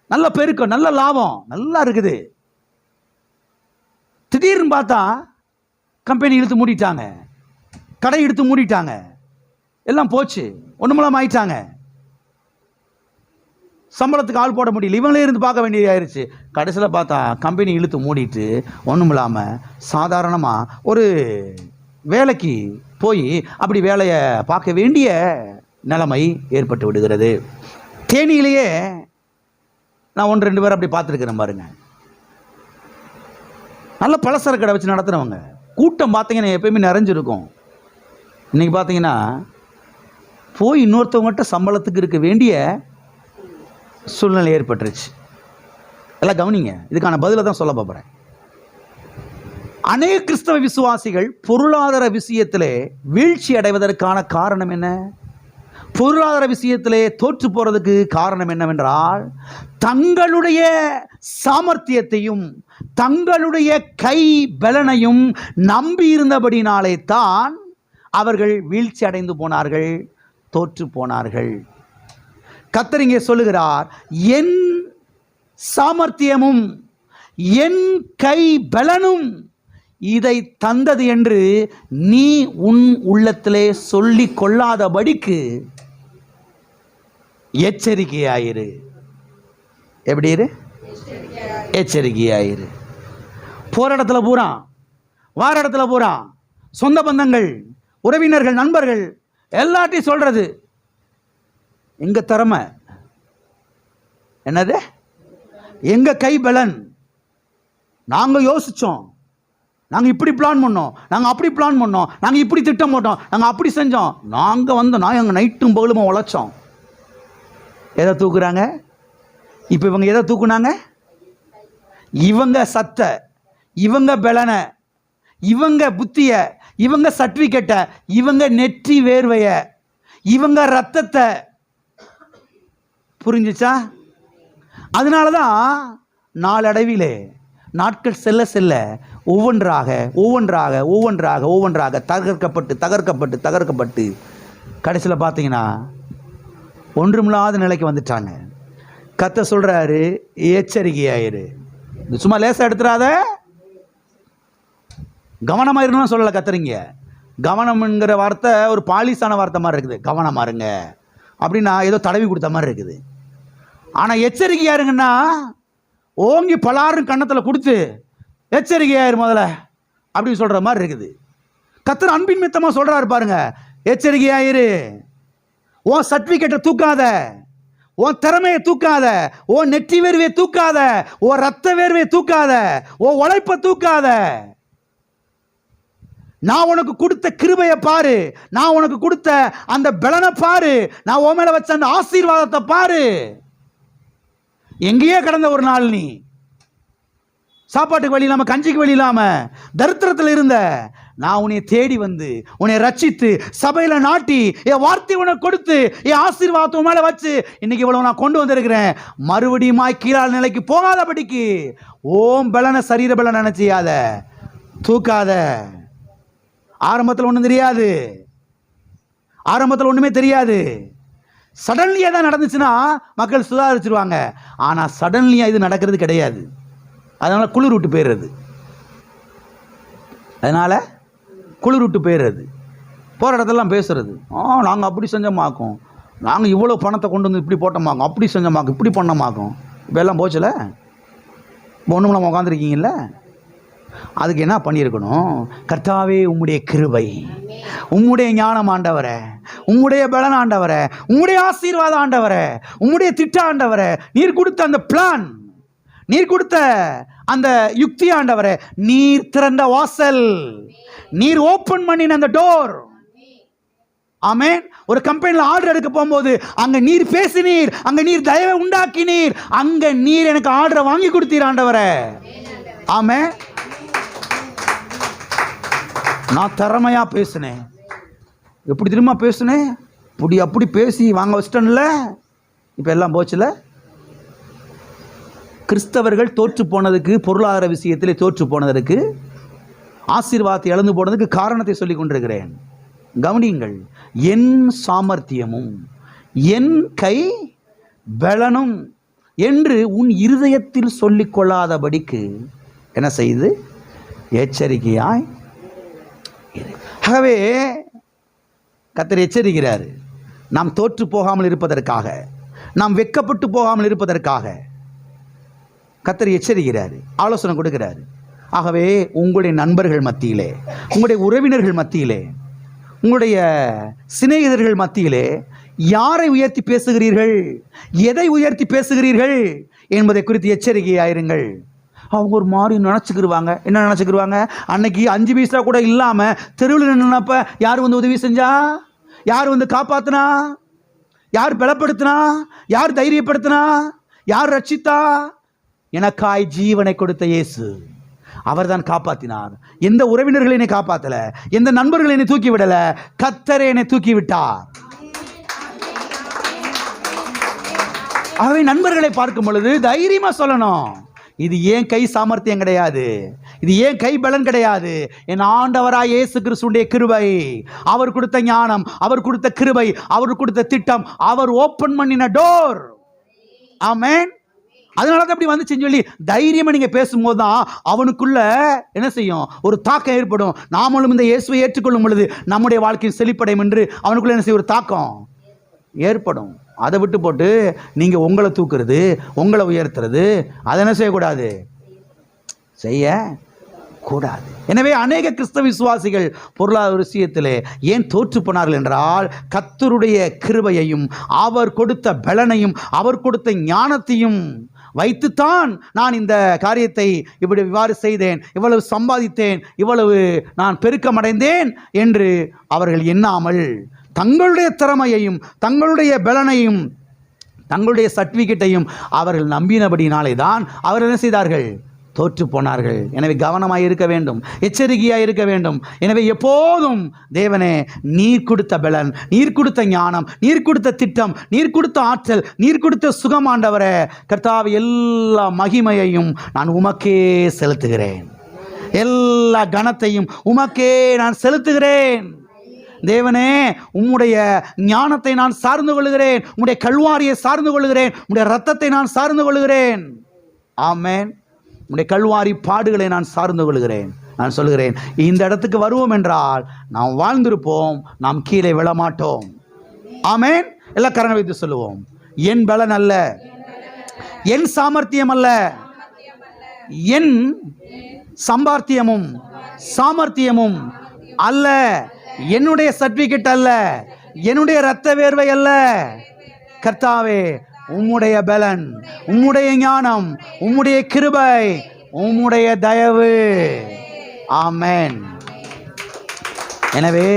நல்ல பெருக்கம், நல்ல லாபம் நல்லா இருக்குது. திடீர்னு பார்த்தா கம்பெனி இழுத்து மூடிட்டாங்க, கடை இழுத்து மூடிட்டாங்க, எல்லாம் போச்சு, ஒன்றுமில்லாமல் ஆயிட்டாங்க. சம்பளத்துக்கு ஆள் போட முடியல, இவங்களே இருந்து பார்க்க வேண்டியதாயிருச்சு. கடைசியில் பார்த்தா கம்பெனி இழுத்து மூடிட்டு ஒன்றும் இல்லாமல் சாதாரணமாக ஒரு வேலைக்கு போய் அப்படி வேலையை பார்க்க வேண்டிய நிலைமை ஏற்பட்டு விடுகிறது. தேனியிலேயே நான் 1-2 பேர் அப்படி பார்த்துருக்கிறேன் பாருங்க. நல்ல பலசர கடை வச்சு நடத்துகிறவங்க, கூட்டம் பார்த்தீங்கன்னா எப்பயுமே நிறைஞ்சிருக்கும். இன்றைக்கி பார்த்தீங்கன்னா போய் இன்னொருத்தவங்ககிட்ட சம்பளத்துக்கு இருக்க வேண்டிய சூழ்நிலை ஏற்பட்டுருச்சு. எல்லாம் கவனிங்க, இதுக்கான பதிலை தான் சொல்ல போகிறேன். அநேக கிறிஸ்தவ விசுவாசிகள் பொருளாதார விஷயத்திலே வீழ்ச்சி அடைவதற்கான காரணம் என்ன? பொருளாதார விஷயத்திலே தோற்று போகிறதுக்கு காரணம் என்னவென்றால், தங்களுடைய சாமர்த்தியத்தையும் தங்களுடைய கை பலனையும் நம்பி இருந்தபடினாலே தான் அவர்கள் வீழ்ச்சி அடைந்து போனார்கள், தோற்று போனார்கள். கர்த்தர் இங்கே சொல்லுகிறார், என் சாமர்த்தியமும் என் கை பலனும் இதை தந்தது என்று நீ உன் உள்ளத்திலே சொல்லிக் கொள்ளாதபடிக்கு எச்சரிக்கையாயிரு. எப்படி இரு? எச்சரிக்கையாயிரு. போற இடத்துல பூரா, வார இடத்துல பூரா சொந்த பந்தங்கள், உறவினர்கள், நண்பர்கள் எல்லாத்தையும் சொல்றது எங்க திறமை என்னது, எங்க கை பலன், நாங்க யோசிச்சோம், நாங்க இப்படி பிளான் பண்ணோம், நாங்க அப்படி பிளான் பண்ணோம், நாங்க இப்படி திட்டம் போட்டோம், நாங்க அப்படி செஞ்சோம், நாங்க வந்தோம், நாங்க நைட்டும் பகலுமா உழைச்சோம். எதை தூக்குறாங்க இப்ப இவங்க? எதை தூக்குனாங்க? இவங்க சத்த, இவங்க பலன, இவங்க புத்திய, இவங்க சர்டிபிகேட்ட, இவங்க நெற்றி வேர்வைய, இவங்க ரத்தத்தை. புரிஞ்சுச்சா? அதனாலதான் நாளடைவிலே நாட்கள் செல்ல செல்ல ஒவ்வொன்றாக ஒவ்வொன்றாக ஒவ்வொன்றாக ஒவ்வொன்றாக தகர்க்கப்பட்டு தகர்க்கப்பட்டு தகர்க்கப்பட்டு கடைசியில் பார்த்தீங்கன்னா ஒன்றுமில்லாத நிலைக்கு வந்துட்டாங்க. கர்த்தர் சொல்றாரு, எச்சரிக்கையாயிரு. சும்மா லேசா எடுத்துறாத, கவனமா இருக்கணும்னு சொல்லலை கர்த்தரிங்க. கவனம்ங்கிற வார்த்தை ஒரு பாலிசான வார்த்தை மாதிரி இருக்குது. கவனமா இருங்க அப்படின்னா ஏதோ தடவி கொடுத்த மாதிரி இருக்குது. ஆனால் எச்சரிக்கையா இருங்கன்னா ஓங்கி பலாரும் கன்னத்தில் கொடுத்து எச்சரிக்கையாயிரு முதல்ல அப்படின்னு சொல்ற மாதிரி இருக்குது. கர்த்தர் அன்பின் மித்தமாக சொல்றாரு பாருங்க, எச்சரிக்கையாயிரு. உன் சர்டிபிகேட்டை தூக்காத, உன் திறமையை தூக்காத, உன் நெற்றி வேர்வையை தூக்காத, உன் ரத்த வேர்வையை தூக்காத, உன் உழைப்பை தூக்காத. நான் உனக்கு கொடுத்த கிருபையை பாரு, நான் உனக்கு கொடுத்த அந்த பலனை பாரு, நான் உன் மேல வச்ச அந்த ஆசீர்வாதத்தை பாரு. எங்கேயே கடந்த ஒரு நாள் நீ சாப்பாட்டுக்கு வழி இல்லாம, கஞ்சிக்கு வழி இல்லாம தரித்திரத்தில் இருந்த, நான் உன்னை தேடி வந்து உன்னை ரட்சித்து சபையில நாட்டி என் வார்த்தை உனக்கு கொடுத்து என் ஆசீர்வாதத்தை மேல வச்சு இன்னைக்கு இவ்வளவு நான் கொண்டு வந்திருக்கிறேன். மறுபடியும் கீழான நிலைக்கு போகாதபடிக்கு ஓம் பலன சரீர பலன் நினைச்சியாத, தூக்காத. ஆரம்பத்தில் ஒன்றும் தெரியாது, ஆரம்பத்தில் ஒன்றுமே தெரியாது. சடன்லியாக தான் நடந்துச்சுன்னா மக்கள் சுதாரிச்சிருவாங்க. ஆனால் சடன்லியாக இது நடக்கிறது கிடையாது. அதனால் குளிர் விட்டு போயிடுறது, அதனால் குளிர் விட்டு போயிடுறது. போகிற இடத்துலலாம் பேசுறது, நாங்கள் அப்படி செஞ்சோமாக்கும், நாங்கள் இவ்வளோ பணத்தை கொண்டு வந்து இப்படி போட்டோமாக்கும், அப்படி செஞ்சோமாக்கும், இப்படி பண்ணமாக்கும். இப்போ எல்லாம் போச்சுல, ஒன்றும் நம்ம உட்காந்துருக்கீங்கல்ல. அதுக்கு என்ன பண்ணியிருக்கணும்? கர்த்தாவே உம்முடைய கிருபை, உம்முடைய ஞானம் ஆண்டவரே, உம்முடைய பலன் ஆண்டவரே, உம்முடைய ஆசீர்வாதம் ஆண்டவரே, உம்முடைய திட்ட ஆண்டவரே, நீர் கொடுத்த அந்த பிளான், நீர் கொடுத்த அந்த யுக்தி ஆண்டவரே, நீர் திறந்த வாசல், நீர் ஓபன் பண்ணின அந்த டோர். ஆமென். ஒரு கம்பெனியில் ஆர்டர் எடுக்க போகும்போது அங்க நீர் பேசினீர், அங்க நீர் தயவை உண்டாக்கினீர், அங்க நீர் எனக்கு ஆர்டரை வாங்கி கொடுத்தீர் ஆண்டவரே. ஆமென். நான் திறமையா பேசினேன். எப்படி திரும்ப பேசினேன்? அப்படி பேசி வாங்க வச்சிட்டேன்ல. இப்போ எல்லாம் போச்சுல. கிறிஸ்தவர்கள் தோற்று போனதுக்கு, பொருளாதார விஷயத்திலே தோற்று போனதற்கு, ஆசீர்வாதத்தை இழந்து போனதுக்கு காரணத்தை சொல்லிக் கொண்டிருக்கிறேன். கவனியுங்கள். என் சாமர்த்தியமும் என் கை பலனும் என்று உன் இருதயத்தில் சொல்லிக் கொள்ளாதபடிக்கு என்ன செய்து எச்சரிக்கையாய். ஆகவே கர்த்தர் எச்சரிக்கிறார். நாம் தோற்று போகாமல் இருப்பதற்காக, நாம் வெட்கப்பட்டு போகாமல் இருப்பதற்காக கர்த்தர் எச்சரிக்கிறார், ஆலோசனை கொடுக்கிறார். ஆகவே உங்களுடைய நண்பர்கள் மத்தியிலே, உங்களுடைய உறவினர்கள் மத்தியிலே, உங்களுடைய சிநேகிதர்கள் மத்தியிலே யாரை உயர்த்தி பேசுகிறீர்கள், எதை உயர்த்தி பேசுகிறீர்கள் என்பதை குறித்து எச்சரிக்கையாயிருங்கள். அவங்க ஒரு மாதிரி நினச்சிக்கிடுவாங்க. என்ன நினச்சிக்கிடுவாங்க? அன்னைக்கு 5 பைசா கூட இல்லாமல் தெருவில் நின்னப்ப யார் வந்து உதவி செஞ்சா, யார் வந்து காப்பாத்தினா, யார் பலப்படுத்தினா, யார் தைரியப்படுத்தினா, யார் ரட்சித்தா? எனக்காய் ஜீவனை கொடுத்த இயேசு, அவர் தான் காப்பாற்றினார். எந்த உறவினர்களை என்னை காப்பாற்றல, எந்த நண்பர்களை என்னை தூக்கி விடல, கர்த்தரே என்னை தூக்கி விட்டார். ஆகவே நண்பர்களை பார்க்கும் பொழுது தைரியமா சொல்லணும், இது ஏன் கை சாமர்த்தியம் கிடையாது, இது ஏன் கை பலன் கிடையாது. என் ஆண்டவராய் இயேசு கிறிஸ்துவுடைய கிருபை, அவர் கொடுத்த ஞானம், அவர் கொடுத்த கிருபை, அவர் கொடுத்த திட்டம், அவர் ஓபன் பண்ணின டோர். ஆமென். அதனால தான் அப்படி வந்துச்சுன்னு சொல்லி தைரியமா நீங்க பேசும்போது தான் அவனுக்குள்ள என்ன செய்யும், ஒரு தாக்கம் ஏற்படும். நாமளும் இந்த இயேசுவை ஏற்றுக்கொள்ளும் பொழுது நம்முடைய வாழ்க்கையும் செழிப்படையும் என்று அவனுக்குள்ள என்ன செய்யும், ஒரு தாக்கம் ஏற்படும். அதை விட்டு போட்டு நீங்க உங்களை தூக்குறது, உங்களை உயர்த்துறது, அதை என்ன செய்யக்கூடாது, செய்ய கூடாது. எனவே அநேக கிறிஸ்தவ விசுவாசிகள் பொருளாதார விஷயத்திலே ஏன் தோற்று போனார்கள் என்றால், கர்த்தருடைய கிருபையையும் அவர் கொடுத்த பலனையும் அவர் கொடுத்த ஞானத்தையும் வைத்துத்தான் நான் இந்த காரியத்தை இப்படி இவ்வாறு செய்தேன், இவ்வளவு சம்பாதித்தேன், இவ்வளவு நான் பெருக்கமடைந்தேன் என்று அவர்கள் எண்ணாமல் தங்களுடைய திறமையையும் தங்களுடைய பலனையும் தங்களுடைய சர்டிஃபிகேட்டையும் அவர்கள் நம்பினபடினாலே தான் அவர்கள் என்ன செய்தார்கள், தோற்று போனார்கள். எனவே கவனமாய் இருக்க வேண்டும், எச்சரிக்கையாய் இருக்க வேண்டும். எனவே எப்போதும் தேவனே, நீர் கொடுத்த பலன், நீர் கொடுத்த ஞானம், நீர் கொடுத்த திட்டம், நீர் கொடுத்த ஆற்றல், நீர் கொடுத்த சுகமாண்டவரே, கர்த்தாவே, எல்லா மகிமையையும் நான் உமக்கே செலுத்துகிறேன், எல்லா கனத்தையும் உமக்கே நான் செலுத்துகிறேன். தேவனே, உம்முடைய ஞானத்தை நான் சார்ந்து கொள்கிறேன், உம்முடைய கல்வாரியை சார்ந்து கொள்கிறேன், உம்முடைய இரத்தத்தை நான் சார்ந்து கொள்கிறேன். ஆமென். உம்முடைய கல்வாரி பாடுகளை நான் சார்ந்து கொள்கிறேன். நான் சொல்கிறேன், இந்த இடத்துக்கு வருவோம் என்றால் நாம் வாழ்ந்திருப்போம், நாம் கீழே விழமாட்டோம். ஆமென். எல்லா கரங்களை வைத்து சொல்லுவோம், என் பலன் அல்ல, என் சாமர்த்தியம் அல்ல, என் சம்பார்த்தியமும் சாமர்த்தியமும் அல்ல, என்னுடைய சர்டிபிகேட் அல்ல, என்னுடைய இரத்த வேர்வை அல்ல, கர்த்தாவே, உம்முடைய பலன், உம்முடைய ஞானம், உம்முடைய கிருபை, உம்முடைய தயவு. ஆமென். எனவே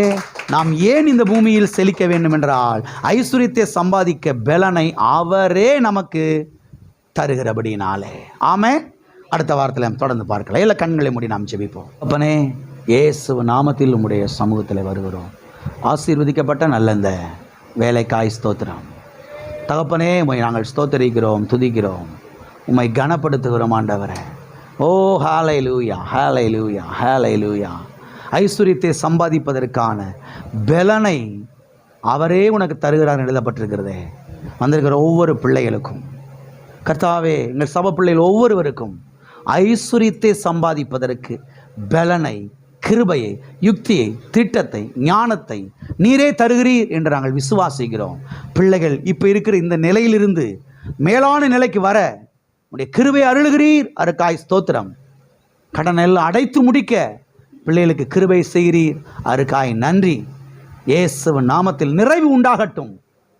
நாம் ஏன் இந்த பூமியில் செழிக்க வேண்டும் என்றால், ஐஸ்வரியத்தை சம்பாதிக்க பலனை அவரே நமக்கு தருகிறபடினாலே. ஆமென். அடுத்த வாரத்தில் தொடர்ந்து பார்க்கலாம். இல்லை, கண்களை மூடி நாம் ஜெபிப்போம். அப்பனே, இயேசு நாமத்தில் உம்முடைய சமூகத்தில் வருகிறோம். ஆசீர்வதிக்கப்பட்ட நல்ல இந்த வேலைக்காய் ஸ்தோத்திரம். தகப்பனே, உம்மை நாங்கள் ஸ்தோத்தரிக்கிறோம், துதிக்கிறோம், உம்மை கனப்படுத்துகிறோம் ஆண்டவரே. ஓ ஹல்லேலூயா, ஹல்லேலூயா, ஹல்லேலூயா. ஐஸ்வரியத்தை சம்பாதிப்பதற்கான பலனை அவரே உனக்கு தருகிறார் எழுதப்பட்டிருக்கிறதே. வந்திருக்கிற ஒவ்வொரு பிள்ளைகளுக்கும் கர்த்தாவே, எங்கள் சபை பிள்ளைகள் ஒவ்வொருவருக்கும் ஐஸ்வரியத்தை சம்பாதிப்பதற்கு பலனை, கிருபையை, யுக்தியை, திட்டத்தை, ஞானத்தை நீரே தருகிறீர் என்று நாங்கள் விசுவாசிக்கிறோம். பிள்ளைகள் இப்போ இருக்கிற இந்த நிலையிலிருந்து மேலான நிலைக்கு வர உடைய கிருபை அருளுகிறீர். அருக்காய் ஸ்தோத்திரம். கடன் எல்லாம் அடைத்து முடிக்க பிள்ளைகளுக்கு கிருபை செய்கிறீர். அருக்காய் நன்றி. இயேசுவின் நாமத்தில் நிறைவு உண்டாகட்டும்.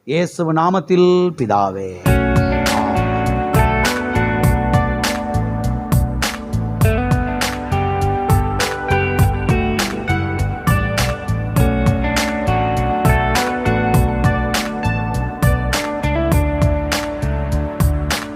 இயேசுவின் நாமத்தில் பிதாவே.